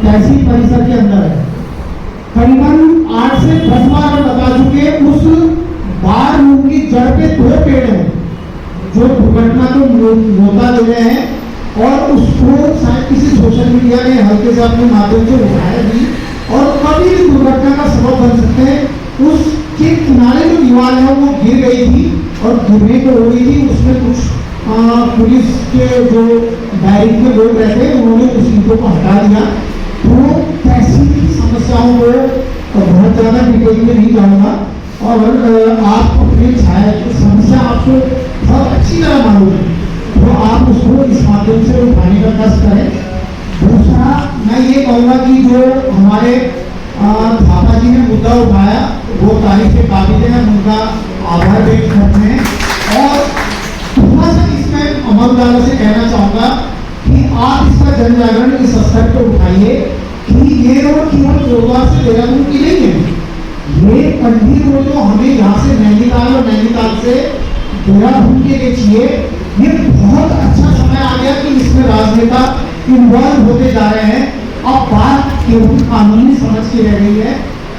तहसील परिसर के अंदर है, करीबन 8 से 10 बार हम बता चुके, उस बार रूम की जड़ पे 2 पेड़ हैं जो दुर्घटना को न्योता दे रहे हैं, और उसको शायद किसी सोशल मीडिया ने हल्के से अपने माध्यम से उठाया भी, और कभी भी दुर्घटना का सबब बन सकते हैं। उसके किनारे जो दीवार है वो गिर गई थी और गिरने को हो गई थी, उसमें कुछ पुलिस के जो बैरिक के लोग रहते हैं उन्होंने उस ईंटों को हटा दिया। तो तहसील की समस्याओं को बहुत ज़्यादा डिटेल में नहीं जाऊँगा, और आप अपनी छाया की समस्या आपको बहुत अच्छी तरह मालूम है, तो आप उसको इस माध्यम से उठाने का कष्ट करें। दूसरा मैं ये कहूँगा कि जो हमारे थापा जी ने मुद्दा उठाया वो तारीफ के काबिल है, उनका आभार व्यक्त करते हैं। और थोड़ा सा इसमें अमर उजाला से कहना चाहूँगा कि आप इसका जन जागरण इस स्तर पर उठाइए कि ये रोड केवल कोतवाल से देहरादून की नहीं है, ये कंढी रोड जो हमें यहाँ से नैनीताल और नैनीताल से देहरादून के लिए चाहिए। ये बहुत अच्छा समय आ गया कि इसमें राजनेता इन्वॉल्व होते जा रहे हैं। अब बात केवल कानूनी समझ की रह गई है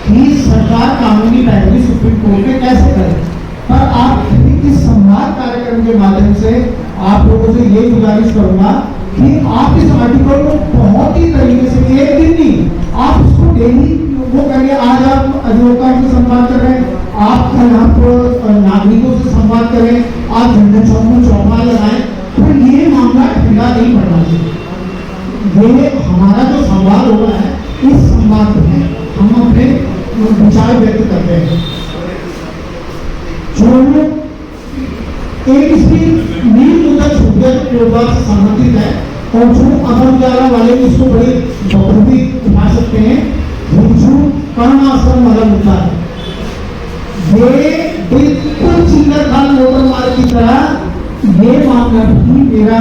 कि सरकार कानूनी पैरवी सुप्रीम कोर्ट में कैसे करे, पर आप इस संवाद कार्यक्रम के माध्यम से आप लोगों से ये गुजारिश करूंगा कि आप इस आर्टिकल को बहुत ही तरीके से, एक दिन नहीं, आप इसको डेली वो करिए। आज आप अधिवक्ताओं से संवाद कर रहे हैं, आप कल आप नागरिकों से संवाद करें, आप झंडे चौक में चौपाल लगाएं, तो ये मामला ठंडा नहीं पड़ना चाहिए। ये हमारा जो संवाद हो रहा है, इस संवाद में हम अपने विचार व्यक्त करते हैं। जो एक इसकी नील मुद्दा छूट गया जो प्रोग्राम से संबंधित है, और जो अमर उजाला वाले इसको बड़ी बखूबी उठा सकते हैं, जो कर्माश्रम वाला मुद्दा है, ये बिल्कुल चिल्लर खान मोटर मार्ग की तरह ये मामला भी मेरा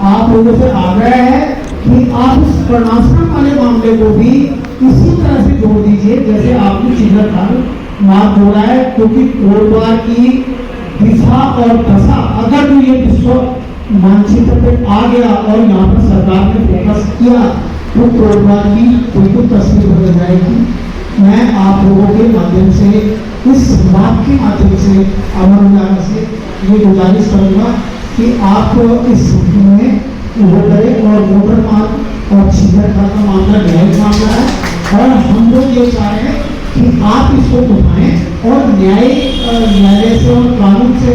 आप लोगों से आग्रह है कि आप इस कर्माश्रम वाले मामले को भी इसी तरह से जोड़ दीजिए जैसे आपने चिल्लर खान मार्ग जोड़ा है, क्योंकि कोटद्वार की दिशा और दशा अगर तो ये विश्व मानचित्र पे आ गया और यहाँ पर सरकार ने फोकस किया तो कोटद्वार की बिल्कुल तस्वीर बदल जाएगी। मैं आप लोगों के माध्यम से, इस संवाद के माध्यम से, अमर उजाला से ये गुजारिश करूंगा कि आप इस स्थिति में वो करें। और मोटर मार्ग और चिल्लर खान का मामला न्यायिक मामला है और हम लोग ये चाह रहे हैं कि आप इसको उठाएं और न्यायालय से और कानून से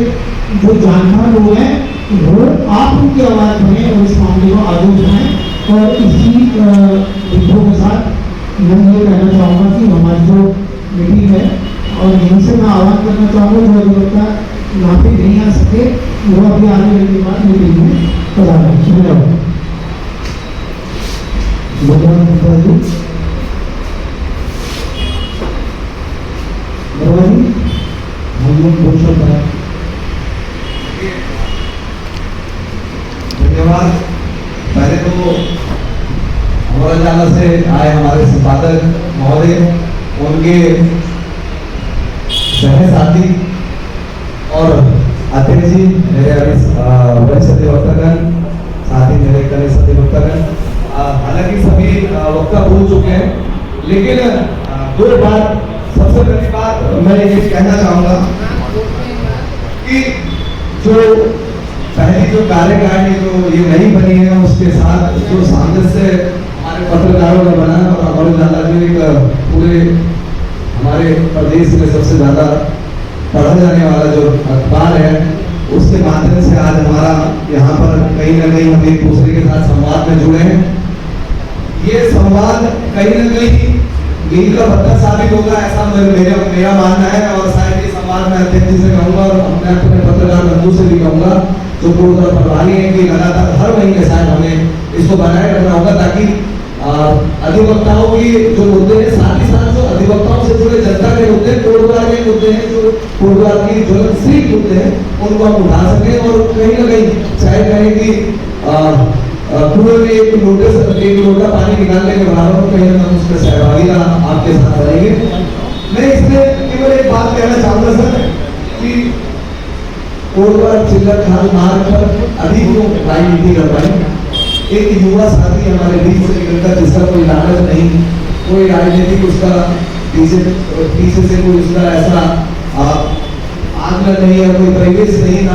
जो जानकार लोग हैं वो आप उनकी आवाज बने और इस मामले को आगे उठाएं। और इसी विद्रोह के साथ मैं ये कहना चाहूँगा कि हमारी जो मीटिंग है, और यहीं से मैं आह्वान करना चाहूँगा जो अधिवक्ता यहाँ पे नहीं आ सके वो अभी आने वाले के बाद मीटिंग में पधारें। धन्यवाद। धन्यवाद। पहले तो अमर उजाला से आए हमारे संपादक महोदय, उनके सहसाथी और अध्यक्ष जी, मेरे वरिष्ठ अधिवक्तागण, साथ ही मेरे कनिष्ठ अधिवक्तागण, हालांकि सभी वक्ता बोल चुके हैं, लेकिन दो बात, सबसे पहली बात मैं ये कहना चाहूंगा कि जो पहली जो कार्यकारिणी जो ये नहीं बनी है, उसके साथ जो सामंजस्य हमारे पत्रकारों ने बनाया, और अमर उजाला जो एक पूरे हमारे प्रदेश में सबसे ज्यादा पढ़ा जाने वाला जो अखबार है, उसके माध्यम से आज हमारा यहाँ पर कहीं ना कहीं हम एक दूसरे के साथ संवाद में जुड़े हैं। ये संवाद कहीं ना कहीं मील का पत्थर साबित होगा, ऐसा मेरा मानना है। और शायद ये संवाद मैं अध्यक्ष जी से कहूँगा और अपने पत्रकार बंधु से भी कहूँगा जो पूर्व प्रभारी है कि लगातार हर महीने शायद हमें इसको बनाए रखना होगा, ताकि अधिवक्ताओं की जो मुद्दे हैं, साथ ही साथ जो अधिवक्ताओं से जुड़े जनता के मुद्दे, कोटद्वार के मुद्दे हैं, जो कोटद्वार की ज्वलनशील मुद्दे हैं, उनको हम उठा सकें। और कहीं ना कहीं चाहे कहें कि कुएं में एक लोटा पानी निकालने के बराबर कहीं ना कहीं उसमें सहभागिता आपके साथ रहेंगे। मैं इसमें केवल एक बात कहना चाहूंगा सर कि कोटद्वार चिल्लर खान मार्ग पर अभी क्यों राजनीति कर पाई। एक युवा साथी हमारे बीच से निकलकर, जिसका कोई लालच नहीं, कोई राजनीतिक उसका पीछे से कोई उसका ऐसा आंकलन नहीं है, कोई परिवेश नहीं, ना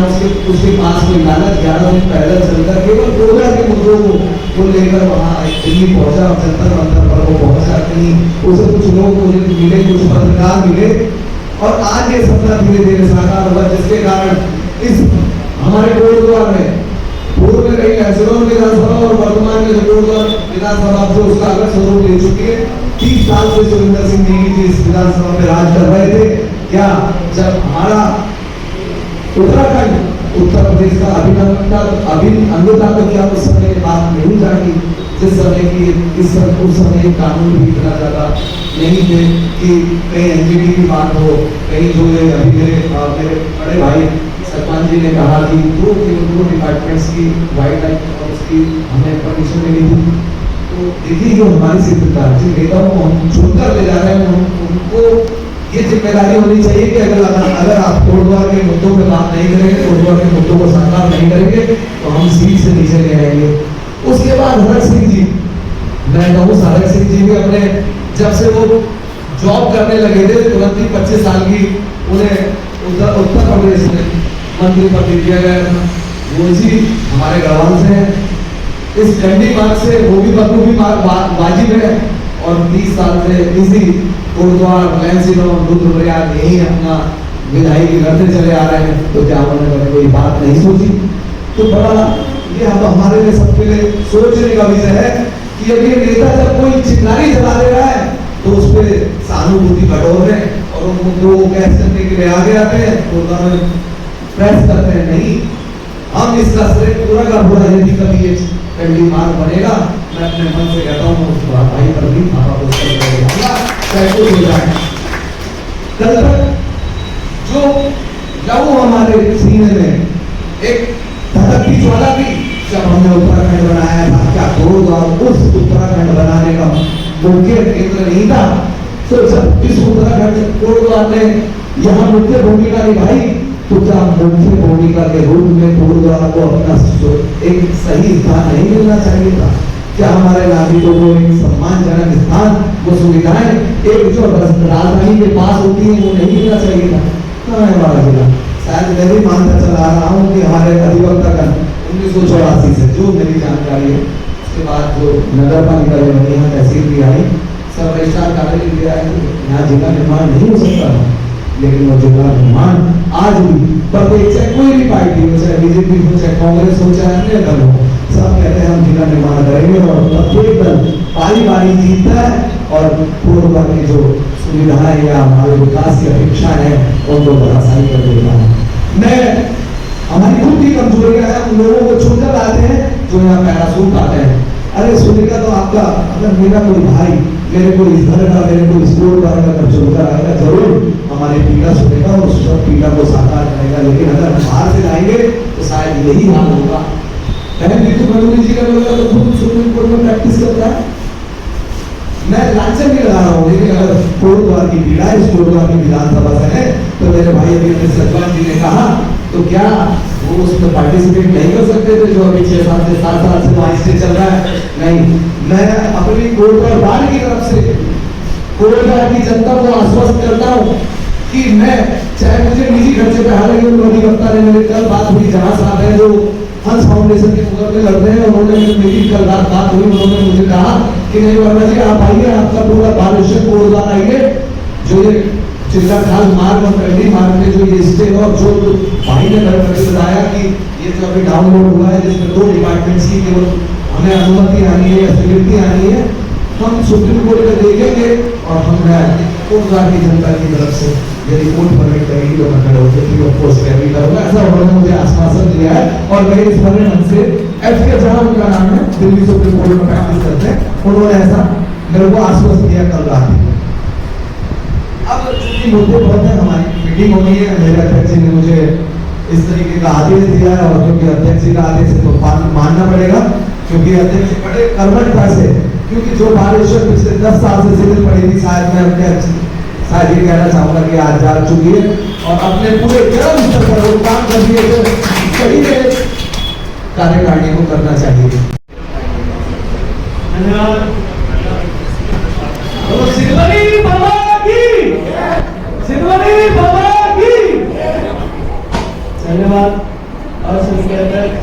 उसके पास कोई लालच, 11 दिन पैदल चलकर केवल कोटद्वार के मुद्दों को लेकर वहाँ दिल्ली पहुंचा, जंतर मंतर पर वो पहुंचा, कहीं उसे कुछ लोग मिले, कुछ पत्रकार मिले, और आज ये सपना धीरे धीरे साकार हुआ, जिसके कारण इस हमारे कोटद्वार में पूर्व में कई तहसीलों में विधानसभा और वर्तमान में जो कोटद्वार विधानसभा जो उसका अलग स्वरूप ले चुकी है। 30 साल से सुरेंद्र सिंह नेगी जी इस विधानसभा में राज कर रहे थे। क्या जब हमारा उत्तराखंड उत्तर प्रदेश का अभिन्नता तो क्या उस समय की बात नहीं जानी, जिस समय की उस समय कानून भी इतना ज्यादा नहीं थे कि कहीं एनजीटी की बात हो, कहीं जो अभी मेरे बड़े भाई सरपंच जी ने कहा कि दो डिपार्टमेंट्स की वाइल्ड लाइफ और उसकी हमें परमिशन मिली थी। तो देखिए जो हमारी सिद्धता जिन नेताओं को हम चुनकर ले जा रहे हैं, उनको ये जिम्मेदारी होनी चाहिए कि अगर आप कोटद्वार के मुद्दों पे बात नहीं करेंगे, कोटद्वार के मुद्दों को साकार नहीं करेंगे, तो हम सीट से नीचे ले आएंगे। उसके बाद हरक सिंह जी, मैं कहूँ हरक सिंह जी भी अपने जब से वो जॉब करने लगे थे, तुरंत ही 25 साल की उन्हें उत्तर प्रदेश में मंत्री पद दिया गया था। वो जी हमारे गढ़वाल से हैं, इस कंडी मार्ग से वो भी बखूबी वाजिब है, और 30 साल से इसी गुरुद्वारा रुद्रप्रयाग यही अपना विधायकी करते चले आ रहे हैं। तो क्या उन्होंने कोई बात नहीं सोची? तो बड़ा ये अब हमारे लिए सबके लिए सोचने का विषय है कि अभी नेता जब कोई चिंगारी जला दे रहा है तो उस पर सहानुभूति बटोर रहे हैं और उनको कैसे करने के लिए आगे आते हैं, तो प्रेस करते हैं। नहीं, हम इस रास्ते पूरा का पूरा यदि कभी ये कंडी मार्ग बनेगा, मैं अपने मन से कहता हूँ उस भाई पर भी कल तक जो लहू हमारे सीने में एक धड़क की ज्वाला थी जब हमने उत्तराखंड बनाया था, क्या उस उत्तराखंड बनाने का मुख्य केंद्र नहीं था। तो जब इस उत्तराखंड गुरुद्वार ने यहाँ मुख्य भूमिका निभाई, तो क्या मुख्य भूमिका के रूप में गुरुद्वारा को अपना एक सही स्थान नहीं मिलना चाहिए था? क्या हमारे नागरिकों को एक सम्मानजनक स्थान, वो सुविधाएं एक जो राजधानी के पास होती है वो नहीं मिलना चाहिए था? कहाँ है हमारा जिला? शायद मैं भी मानता चला आ रहा हूँ कि हमारे अधिवक्तागण 1984 से जो मेरी जानकारी है, उसके बाद जो नगर पालिका बनी, यहाँ तहसील भी आई, सब रजिस्ट्रार कार्य भी आए, यहाँ जिला निर्माण नहीं हो सकता है। लेकिन वो जिला निर्माण आज भी प्रत्येक, चाहे कोई भी पार्टी हो, चाहे बीजेपी हो, चाहे कांग्रेस हो, चाहे अन्य दल हो, सब कहते हैं हम जिला निर्माण करेंगे, और प्रत्येक दल बारी बारी जीतता है और पूर्व की जो सुविधाएं या हमारे विकास की अपेक्षा है उनको धराशायी कर देता है। मैं हमारी खुद की कमजोरियां हैं, उन लोगों को छोड़कर आते हैं जो यहाँ पैरासूट आते हैं। अरे सुनेगा तो आपका, अगर मेरा कोई भाई मेरे को इस घर का, मेरे को स्कूल का अगर चुनकर आएगा, जरूर हमारी पीड़ा सुनेगा और उस पीड़ा को साकार करेगा। लेकिन अगर हम बाहर से लाएंगे तो शायद यही हाल होगा। बहन नीतू मनोहर जी का बोला तो खुद सुप्रीम कोर्ट में प्रैक्टिस करता है, मैं लांछन नहीं लगा रहा हूँ, लेकिन अगर गुरुद्वार की पीड़ा इस गुरुद्वार की विधानसभा से है तो मेरे भाई अभी सचवान जी ने कहा, तो क्या वो उसमें पार्टिसिपेट नहीं कर सकते थे जो अभी 6 से 7 साल से वहां से चल रहा है? नहीं, मैं अपनी गुरुद्वार की तरफ से गुरुद्वार की जनता को आश्वस्त करता हूँ कि मैं, चाहे मुझे निजी खर्चे पे, हालांकि उन अधिवक्ता ने मेरे कल बात हुई, जहां साहब है जो हंस फाउंडेशन के मुकदमे लड़ते हैं, उन्होंने मेरी कल रात बात हुई, उन्होंने मुझे कहा कि नहीं वर्मा जी आप आइए, आपका पूरा बालेश्वर गुरुद्वारा आइए, जो ये चिल्ला खाल मार्ग और कंडी मार्ग में जो ये स्टे और जो भाई ने बताया कि ये जो अभी डाउनलोड हुआ है जिसमें 2 डिपार्टमेंट्स की केवल हमें अनुमति आनी है या स्वीकृति आनी है, हम सुप्रीम कोर्ट में देखेंगे और हम गुरुद्वार की जनता की तरफ से यदि कोर्ट परमिट करेगी तो मैं खड़े होकर फ्री ऑफ कॉस्ट कैरी करूंगा। ऐसा उन्होंने मुझे आश्वासन दिया है और मैं इस भरे मन से एफके, जहां उनका नाम है, दिल्ली सुप्रीम कोर्ट में प्रैक्टिस करते हैं, उन्होंने ऐसा मेरे को आश्वस्त दिया कल रात। अब चूंकि मुद्दे बहुत है, हमारी मीटिंग होनी है, मेरे अध्यक्ष जी ने मुझे इस तरीके का आदेश दिया है और क्योंकि अध्यक्ष जी का आदेश है तो मानना पड़ेगा, क्योंकि अध्यक्ष बड़े कर्मठता से, क्योंकि जो बालेश्वर पिछले 10 साल से शिविर पड़ी थी, शायद मैं अपने शायद ये कहना चाहूंगा कि आज जा चुकी है और अपने पूरे ग्राम स्तर पर वो काम कर दिए जो सही में कार्यकारिणी को करना चाहिए। धन्यवाद। सिद्धवनी बाबा की, सिद्धवनी बाबा की धन्यवाद। और सभी के अध्यक्ष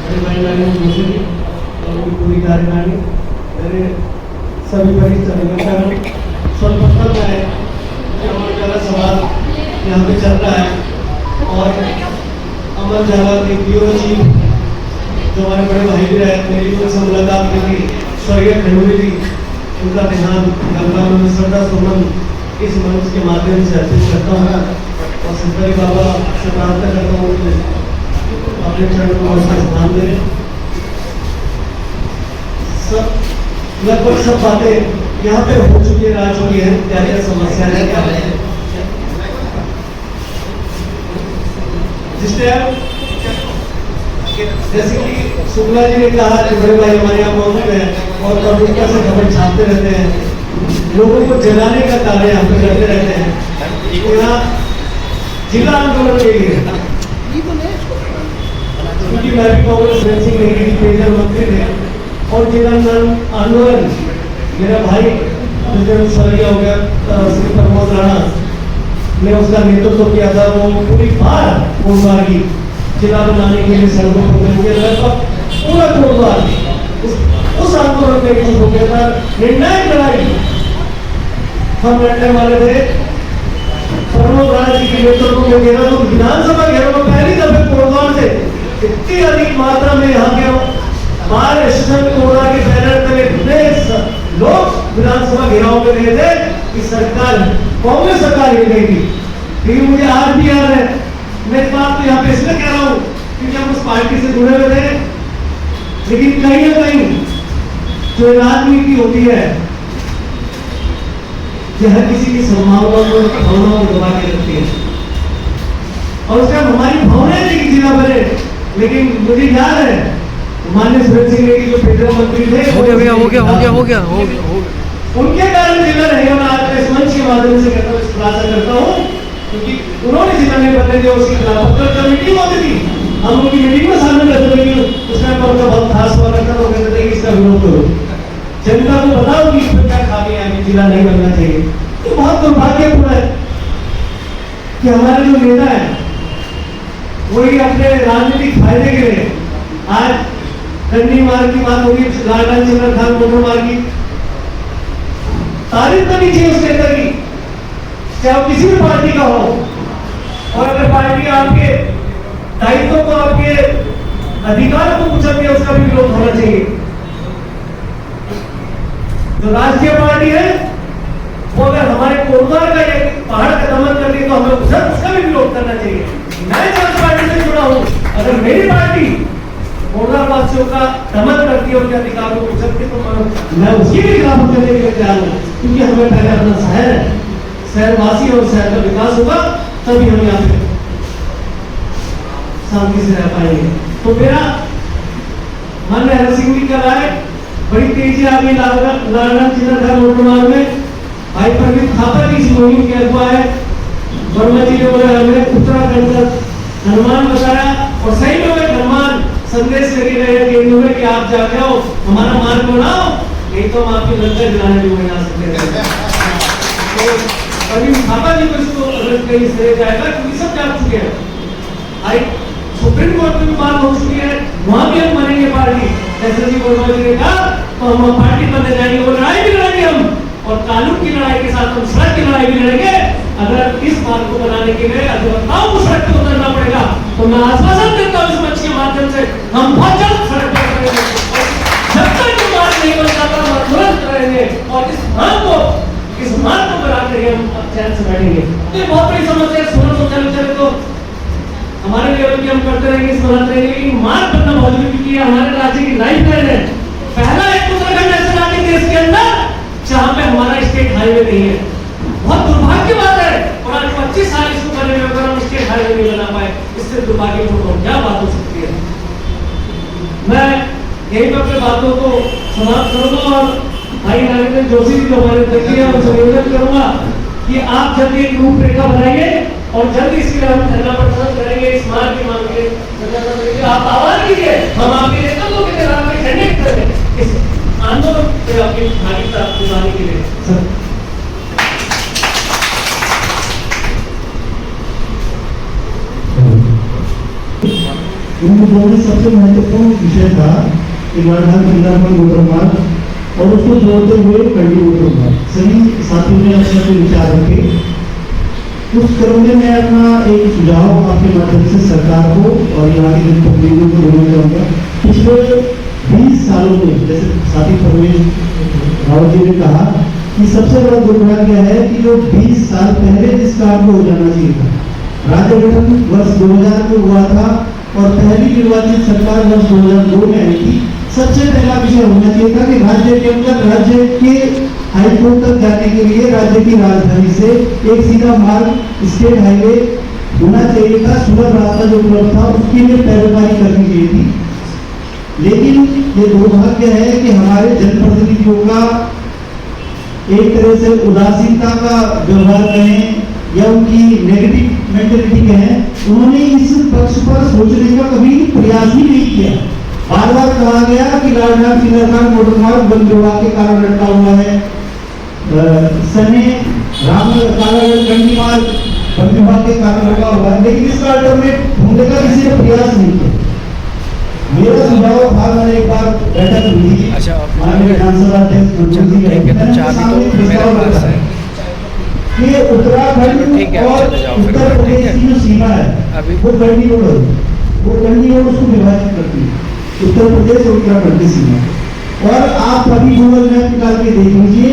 मेरे भाई बहनों दूसरी और पूरी कार्यकारिणी, मेरे सभी वरिष्ठ अधिवक्ता, सर्वप्रथम है अमर उजाला सवाल यहाँ पे चल रहा है और अमर उजाला के ब्यूरो चीफ जो हमारे बड़े भाई भी रहे, मेरी उनसे मुलाकात हुई थी, स्वर्गीय खंडूरी जी, उनका देहांत गंगा में श्रद्धा सुमन इस मंच के माध्यम से अर्पित करता हूँ और सिद्धवनी बाबा से प्रार्थना करता हूँ कि अपने चरणों को उसका स्थान दें। सब लगभग सब बातें यहाँ पे हो चुकी है, आ चुकी है, क्या क्या समस्या है, क्या है, जिससे जैसे कि शुक्ला जी ने कहा कि बड़े भाई हमारे यहाँ मौजूद है और कबूतर से खबर छापते रहते हैं, लोगों को जगाने का कार्य यहाँ पे करते रहते हैं। यहाँ जिला आंदोलन के लिए, क्योंकि मैं भी कांग्रेस फेंसिंग में मंत्री थे और जिला आंदोलन मेरा भाई प्रेसिडेंट स्वर्गीय हो गया श्री प्रमोद राणा ने उसका नेतृत्व किया था। वो पूरी बार कोटद्वार की जिला बनाने के लिए सड़कों पर मिलकर लगभग पूरा कोटद्वार उस आंदोलन में एकजुट हो गया था। निर्णायक लड़ाई हम लड़ने वाले थे प्रमोद राणा जी के नेतृत्व में घेरा। तो विधानसभा घेरों में पहली दफे कोटद्वार से इतनी अधिक मात्रा में यहाँ के बार एसोसिएशन कोटद्वार के बैनर तले इतने लोग विधानसभा घेराव में गए थे कि सरकार कांग्रेस सरकार हिल गई थी। लेकिन मुझे आज भी याद है, मैं इस बात को यहाँ पे इसलिए कह रहा हूँ क्योंकि हम उस पार्टी से जुड़े हुए थे। लेकिन कहीं ना कहीं जो राजनीति होती है ये हर किसी की संभावनाओं को भावनाओं को दबा के रखती है और उसका हमारी भावनाएं थी कि जिला बने। लेकिन मुझे याद है माननीय सुरेश सिंह नेगी जो पेट्रोल मंत्री थे हो गया उनके कारण जिला नहीं होना। आज मैं इस मंच के माध्यम से खुलासा करता हूँ क्योंकि उन्होंने जिला नहीं बनने दिया उसकी खिलाफ जब मीटिंग होती थी हम उनकी मीटिंग में शामिल रहते थे। उसमें उनका बहुत खास हुआ करता था, वो कहते थे कि इसका विरोध करो, जनता को बताओ कि इसमें क्या खामियां हैं, जिला नहीं बनना चाहिए। तो बहुत दुर्भाग्यपूर्ण है कि हमारे जो नेता है वही अपने राजनीतिक फायदे के लिए आज गंदी मार्ग की बात होगी, लालगंज चंद्र खान मोटर मार्ग की तारीफ करनी चाहिए उस नेता की, चाहे किसी भी पार्टी का हो। और अगर पार्टी आपके दायित्व को आपके अधिकार को कुचलती है उसका भी विरोध होना चाहिए। जो राष्ट्रीय पार्टी है वो अगर हमारे कोटद्वार का एक पहाड़ का दमन करती है तो हमें उसका भी विरोध करना चाहिए। मैं जिस पार्टी से जुड़ा हूं, अगर मेरी पार्टी कोटद्वार वासियों का दमन करती है उनके अधिकार को कुचलती है तो मैं उसकी भी खिलाफ करने के लिए तैयार हूं। क्योंकि हमें पहले अपना शहर है, शहरवासी और शहर का विकास होगा तभी हम यहाँ पे शांति से रह पाएंगे। तो मेरा माननीय हरि सिंह जी का राय बड़ी तेजी आ गई लालगंज चंद्रखान मोटर मार्ग में। भाई प्रवीण थापा की इस मुहिम के अगुवा है। वर्मा जी ने बोला हमें उत्तराखंड का हनुमान बताया और सही में वे हनुमान संदेश लेके गए केंद्र में कि आप जाके आओ हमारा मार्ग बनाओ, नहीं तो हम आपकी लंका गिराने भी नहीं आ सकते। तो प्रवीण थापा जी को इसको अगर कहीं श्रेय जाएगा क्योंकि सब जान चुके हैं। भाई सुप्रीम कोर्ट में भी बात हो चुकी है, वहां भी हम बनेंगे पार्टी। जैसे जी वर्मा जी ने कहा तो हम पार्टी बनने जाएंगे, वो लड़ाई भी लड़ेंगे हम और कानून की लड़ाई के साथ हम सड़क की लड़ाई भी लड़ेंगे। अगर इस बात को बनाने के लिए अधिवक्ताओं को सड़क पर उतरना पड़ेगा तो मैं आश्वासन देता हूँ इस मंच के माध्यम से हम बहुत जल्द सड़क पर उतरेंगे। जब तक ये बात नहीं बन जाता हम तुरंत करेंगे और इस मार्ग को बनाते हुए हम चैन से बैठेंगे। तो ये बहुत बड़ी समस्या है। सोलह सोचल तो हमारे लेवल की हम करते रहेंगे, इस बनाते रहेंगे, लेकिन मार्ग बनना बहुत जरूरी क्योंकि हमारे राज्य की लाइफ लाइन है। पहला एक उत्तराखंड ऐसा राज्य देश के अंदर जहां पे हमारा स्टेट हाईवे नहीं है। बहुत दुर्भाग्य बात है और आज 25 साल इसको करने में अगर हम स्टेट हाईवे नहीं बना पाए, इससे दुर्भाग्यपूर्ण क्या बात हो सकती है। मैं यही पर अपने बातों को समाप्त करूंगा और भाई नारायण जोशी जी जो हमारे अध्यक्ष हैं उनसे निवेदन करूंगा कि आप जल्द एक रूपरेखा बनाइए और जल्द इसके लिए हम धरना प्रदर्शन करेंगे। इस मार्ग की मांग के लिए आप आह्वान कीजिए, हम आपके नेतृत्व के लिए आपके खंडित करें इस आंदोलन से आपकी भागीदारी दिलाने के लिए। सर इन मुद्दों में सबसे महत्वपूर्ण विषय था कि लालगंज चंद्रखान मोटर मार्ग और उसको जोड़ते हुए कंडी मोटर मार्ग। सभी साथियों ने अपने अपने विचार रखे। उस क्रम में मैं अपना एक सुझाव आपके माध्यम से सरकार को और यहाँ के जनप्रतिनिधियों को देना चाहूँगा। पिछले 20 सालों में जैसे साथी परवेश रावत जी ने कहा कि सबसे बड़ा दुर्भाग्य है कि जो 20 साल पहले जिस काम को हो जाना चाहिए था, राज्य गठन वर्ष 2000 में हुआ था और पहली निर्वाचित सरकार वर्ष 2002 में आई थी। सबसे पहला विषय होना चाहिए था कि राज्य के अंदर राज्य के हाईकोर्ट तक जाने के लिए राज्य की राजधानी से एक सीधा मार्ग स्टेट हाईवे होना चाहिए था। सुलभ रास्ता जो उपलब्ध था उसके लिए पैरवी करनी चाहिए थी। लेकिन ये दुर्भाग्य है कि हमारे जनप्रतिनिधियों का एक तरह से उदासीनता का व्यवहार कहें या उनकी नेगेटिव मेंटेलिटी कहें, उन्होंने इस पक्ष पर सोचने का कभी प्रयास ही नहीं किया। बार बार कहा गया कि लालगंज चंद्रखान मोटर मार्ग वन विभाग के कारण अटका हुआ है, सने राम कालागढ़ कंडीमाल वन विभाग के कारण लगा हुआ है, लेकिन इसका अल्टरनेट ढूंढने का किसी ने प्रयास नहीं किया। मेरा सुझाव था, मैंने एक बार बैठक हुई थी अच्छा, माननीय विधानसभा अध्यक्ष चलो ठीक है, तो चाबी तो मेरे पास है। कि उत्तराखंड ठीक है, और चले जाओ फिर, उत्तर ठीक प्रदेश है। की जो सीमा है अभी वो गंडी रोड है, वो गंडी रोड उसको विभाजित करती है, उत्तर प्रदेश और उत्तराखंड की सीमा। और आप अभी गूगल मैप निकाल के देख लीजिए,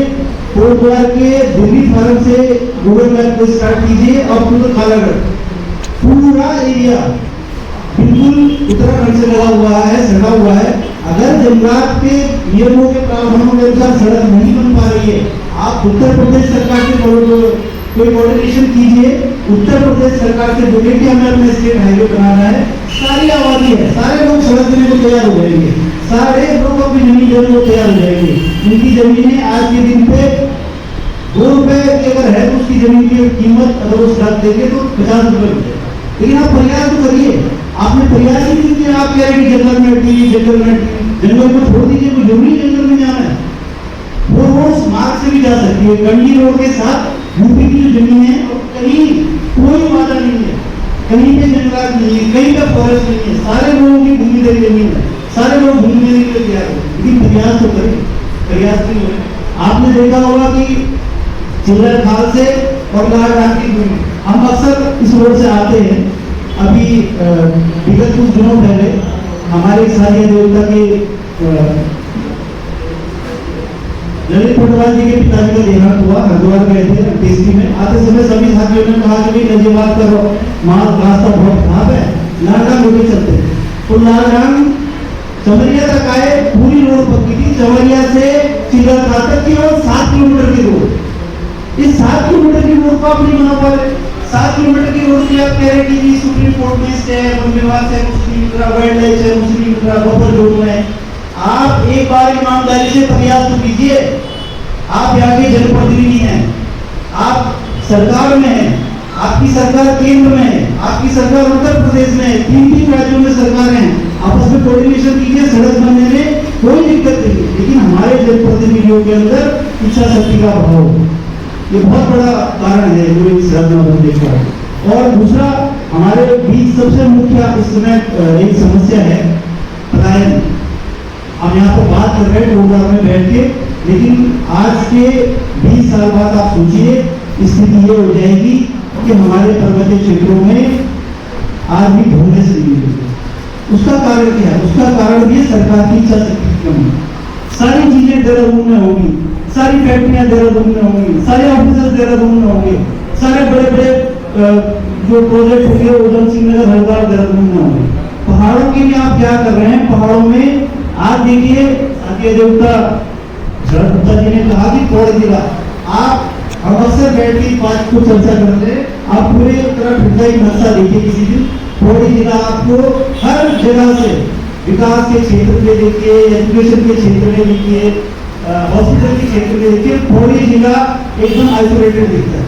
कोटद्वार के दिल्ली फार्म से गूगल मैप को स्टार्ट कीजिए और पूरा कालागढ़ पूरा एरिया बिल्कुल उत्तराखंड से लगा हुआ है, सटा हुआ है। अगर जंगलात के नियमों के प्रावधानों के अनुसार सड़क नहीं बन पा रही है, आप उत्तर प्रदेश सरकार से कोई कोऑर्डिनेशन कीजिए। उत्तर प्रदेश सरकार से बोलिए कि हमें अपना स्टेट हाईवे बनाना है, सारी आबादी है, सारे लोग सड़क देने को तैयार हो जाएंगे, सारे लोग अपनी जमीन देने को तैयार हो जाएंगे। उनकी जमीनें आज के दिन पे 2 रुपए की अगर है तो उसकी जमीन की कीमत अगर वो सड़क देंगे तो 50 रुपए मिलते हैं। लेकिन आप प्रयास तो करिए, आपने प्रयास ही नहीं किया। आप कह रहे हैं जंगल में हटिए, जंगल में हटिए, जंगल को छोड़ दीजिए, कोई जरूरी जंगल में जाना है, वो रोड मार्ग से भी जा सकती है। गंडी रोड के साथ यूपी की जो जमीन है और कहीं कोई वादा नहीं है, कहीं पे जंगलात नहीं है, कहीं पे फॉरेस्ट नहीं है, सारे लोगों की भूमिधरी जमीन है, सारे लोग घूमने के लिए तैयार है। लेकिन प्रयास तो करें, प्रयास नहीं हो रहे। आपने देखा होगा कि चिल्लर खाल से और लाहौर की दूरी, हम अक्सर इस रोड से आते हैं। अभी विगत कुछ दिनों पहले हमारे सारिया देवता के ललित पटवाल जी के पिताजी का देहांत हुआ, हरिद्वार गए थे टेस्टी में। आते समय सभी साथियों ने कहा कि नजीबात करो, माँ रास्ता बहुत खराब है, लालडांग होके चलते। तो लालडांग चमरिया तक आए, पूरी रोड पक्की थी, चमरिया से चिल्लर खाल तक केवल 7 किलोमीटर की रोड। इस 7 किलोमीटर की रोड को आप नहीं बना पा रहे। 7 किलोमीटर की रोड की आप कह रहे हैं कि सुप्रीम कोर्ट में स्टे है, वन विभाग से मुस्लिम वाइल्ड लाइफ से मुस्लिम बफर जोन में। आप एक बार ईमानदारी से प्रयास तो कीजिए। आप यहाँ के जनप्रतिनिधि हैं, आप सरकार में हैं, आपकी सरकार केंद्र में है, आपकी सरकार उत्तर प्रदेश में है, 3 राज्यों में सरकार है। आपस में कोऑर्डिनेशन कीजिए, सड़क बनने में कोई दिक्कत नहीं है। लेकिन हमारे जनप्रतिनिधियों के अंदर इच्छा शक्ति का अभाव, ये बहुत बड़ा कारण है जो इस राज्य में देखा है। और दूसरा, हमारे बीच सबसे मुख्य इस समय एक समस्या है पलायन। हम यहाँ पर बात कर रहे हैं टोलदार में बैठ के, लेकिन आज के 20 साल बाद आप सोचिए स्थिति ये हो जाएगी कि हमारे पर्वतीय क्षेत्रों में आज भी ढूंढने से नहीं मिलेगी। उसका कारण क्या है? उसका कारण भी सरकार की इच्छा शक्ति की कमी। सारी चीजें देहरादून में होंगी, सारी फैक्ट्रियां देहरादून में होंगी, सारे ऑफिसर्स देहरादून में होंगे, सारे बड़े बड़े जो प्रोजेक्ट होंगे उधम सिंह नगर हरिद्वार देहरादून में होंगे। पहाड़ों के लिए आप क्या कर रहे हैं? पहाड़ों में आज देखिए, साथिया देवता शरद गुप्ता जी ने कहा कि पौड़ी जिला, आप हम अक्सर बैठ के बात को चर्चा करते हैं, आप पूरे उत्तराखंड का एक नक्शा देखिए किसी दिन। पौड़ी जिला आपको हर जगह से विकास के क्षेत्र में देखिए, एजुकेशन के क्षेत्र में देखिए, हॉस्पिटल के क्षेत्र में देखिए, पौड़ी जिला एकदम आइसोलेटेड दिखता है,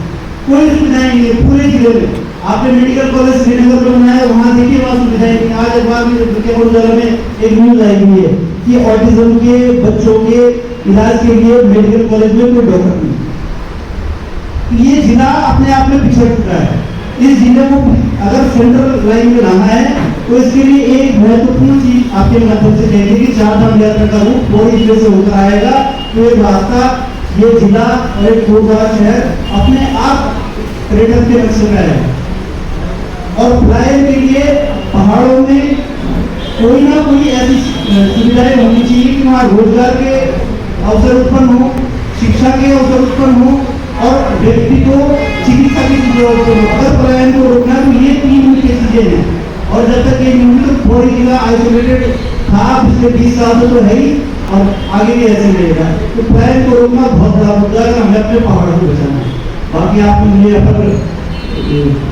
कोई सुविधाएं नहीं है पूरे जिले में। आपने मेडिकल कॉलेज श्रीनगर में बनाया, वहाँ देखिए वहाँ सुविधाएं नहीं। आज अखबार में जिला में एक न्यूज आई हुई है कि ऑटिज्म के बच्चों के इलाज के लिए मेडिकल कॉलेज में कोई डॉक्टर नहीं। ये जिला अपने आप में पिछड़ चुका है। इस जिले को अगर सेंट्रल लाइन में लाना है तो इसके लिए एक महत्वपूर्ण चीज आपके माध्यम से कहेंगे कि 4 धाम यात्रा का रूट पौड़ी जिले से होकर आएगा। तो एक रास्ता, ये जिला और एक कोटद्वार शहर अपने आप पर्यटन के नक्शे में आएगा। और पलायन के लिए पहाड़ों में कोई ना कोई ऐसी सुविधाएं होनी चाहिए कि वहाँ रोजगार के अवसर उत्पन्न हो, शिक्षा के अवसर उत्पन्न हो और व्यक्ति को चिकित्सा की जरूरत हो। अगर पलायन को रोकना है तो ये 3 मुख्य चीजें हैं। और जब तक ये नहीं तो पौड़ी जिला आइसोलेटेड था पिछले 20 साल से तो है ही, और आगे भी ऐसे रहेगा। तो पलायन को रोकना बहुत बड़ा मुद्दा है, हमें अपने पहाड़ों को बचाना है। बाकी आपने मुझे यहाँ पर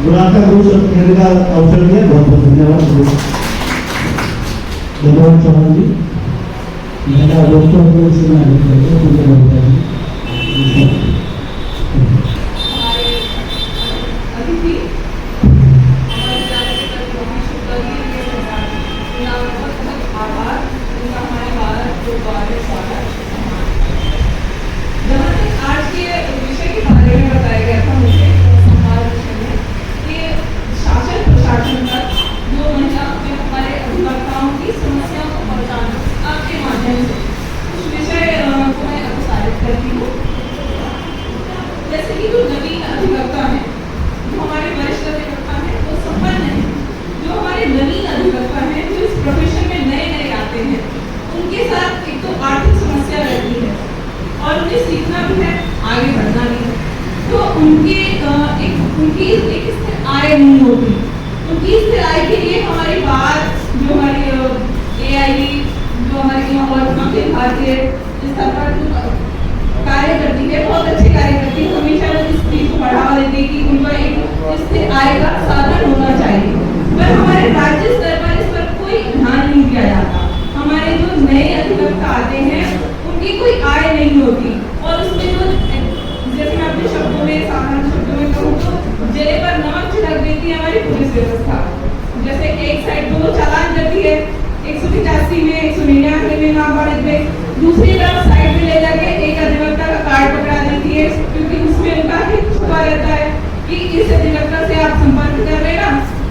गुलाब का रोज कहने का अवसर दिया, बहुत बहुत धन्यवाद। धन्यवाद चौहान जी। मेरा दोस्तों को सुना आज के नहीं होती। उनकी इस राय के लिए हमारी बात जो हमारी AID जो हमारी अखिल भारतीय स्तर पर कार्य करती है, बहुत अच्छे कार्य करती है, हमेशा इस चीज को बढ़ावा देती है कि उनका एक स्थिर आय का साधन होना चाहिए। पर हमारे राज्य स्तर पर इस पर कोई ध्यान नहीं दिया जाता। हमारे जो नए अधिवक्ता आते हैं उनकी कोई आय नहीं होती, और उसमें जो जैसे मैं अपने शब्दों में साधारण शब्दों में कहूँ तो जले पर नमक छिड़क देती है हमारी पुलिस व्यवस्था। जैसे एक साइड दोनों चालान करती है 185 में 199 में नाबालिग में, दूसरी तरफ साइड में ले जाके एक अधिवक्ता का कार्ड पकड़ा देती है, क्योंकि उसमें उनका हित छुपा रहता है कि इस अधिवक्ता से आप संपर्क कर लेना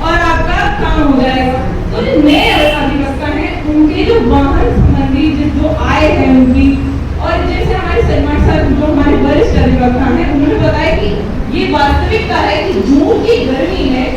और आपका काम हो जाएगा। तो जो नए अधिवक्ता हैं उनके जो वाहन संबंधी जो आय है उनकी, और जैसे हमारे सलमान सर जो हमारे वरिष्ठ अधिवक्ता हैं उन्होंने बताया कि ये वास्तविकता है कि जून की गर्मी में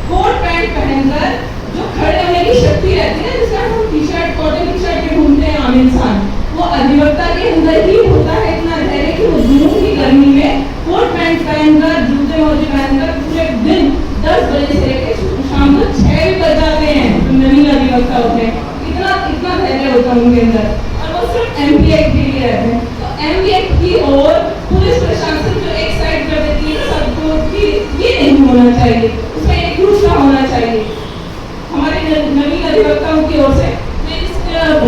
कोट पैंट पहनकर जो खड़े होने की शक्ति रहती है, जिसका हम टी-शर्ट कॉटन की शर्ट में घूमते हैं आम इंसान, वो अधिवक्ता के अंदर ही होता है इतना धैर्य कि वो जून की गर्मी में कोट पैंट पहनकर जूते मोजे पहनकर पूरे दिन 10 बजे से लेकर शाम को 6 भी बज जाते हैं तो नवीन अधिवक्ता होते हैं। इतना धैर्य होता है उनके अंदर, और वो सिर्फ MB एक्ट के लिए रहते हैं। तो MB एक्ट की और पुलिस प्रशासन जो एक साइड कर देती है सबको कि ये नहीं होना चाहिए, उसमें एक दूसरा होना चाहिए। हमारे नवीन अधिवक्ताओं की ओर से मैं इस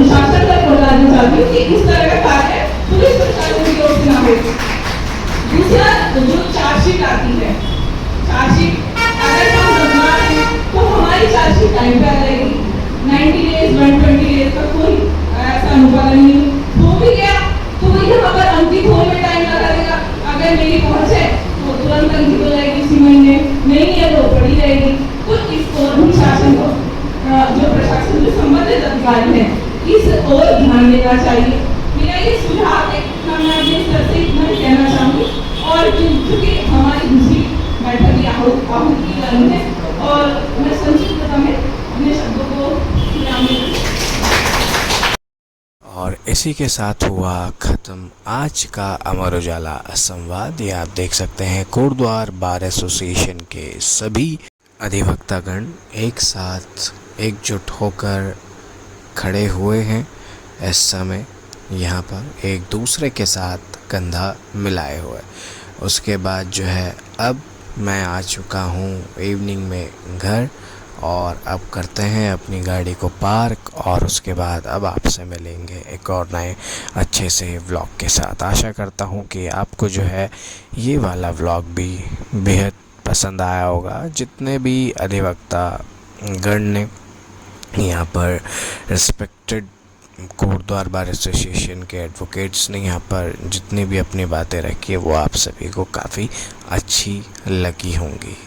शासन तक बताना चाहती हूँ कि इस तरह का कार्य पुलिस प्रशासन की ओर से ना हो। दूसरा जो चार्जशीट आती है, चार्जशीट अगर हम बनवा रहे हैं तो हमारी चार्जशीट टाइम पे आ जाएगी। 90 डेज 120 डेज का कोई ऐसा अनुपालन नहीं हो भी गया तो वो यहाँ पर अंकित होने में टाइम लगा देगा। अगर मेरी पहुंच है तो तुरंत अंकित हो जाएगी इसी महीने, नहीं है तो पड़ी रहेगी। तो इस ओर भी शासन को जो प्रशासन जो संबंधित अधिकारी है इस ओर ध्यान देना चाहिए। मेरा ये सुझाव है, मैं अपने स्तर से इतना ही कहना चाहूँगी। और क्योंकि हमारी दूसरी बैठक की आहूति की गई है और मैं संक्षिप्तता में अपने शब्दों को विराम देती हूँ। और इसी के साथ हुआ ख़त्म आज का अमर उजाला संवाद। ये आप देख सकते हैं कोटद्वार बार एसोसिएशन के सभी अधिवक्तागण एक साथ एकजुट होकर खड़े हुए हैं इस समय यहाँ पर एक दूसरे के साथ कंधा मिलाए हुए। उसके बाद जो है अब मैं आ चुका हूँ इवनिंग में घर, और अब करते हैं अपनी गाड़ी को पार्क, और उसके बाद अब आपसे मिलेंगे एक और नए अच्छे से व्लॉग के साथ। आशा करता हूँ कि आपको जो है ये वाला व्लॉग भी बेहद पसंद आया होगा। जितने भी अधिवक्ता गण ने यहाँ पर रिस्पेक्टेड कोटद्वार बार एसोसिएशन के एडवोकेट्स ने यहाँ पर जितनी भी अपनी बातें रखी है वो आप सभी को काफ़ी अच्छी लगी होंगी।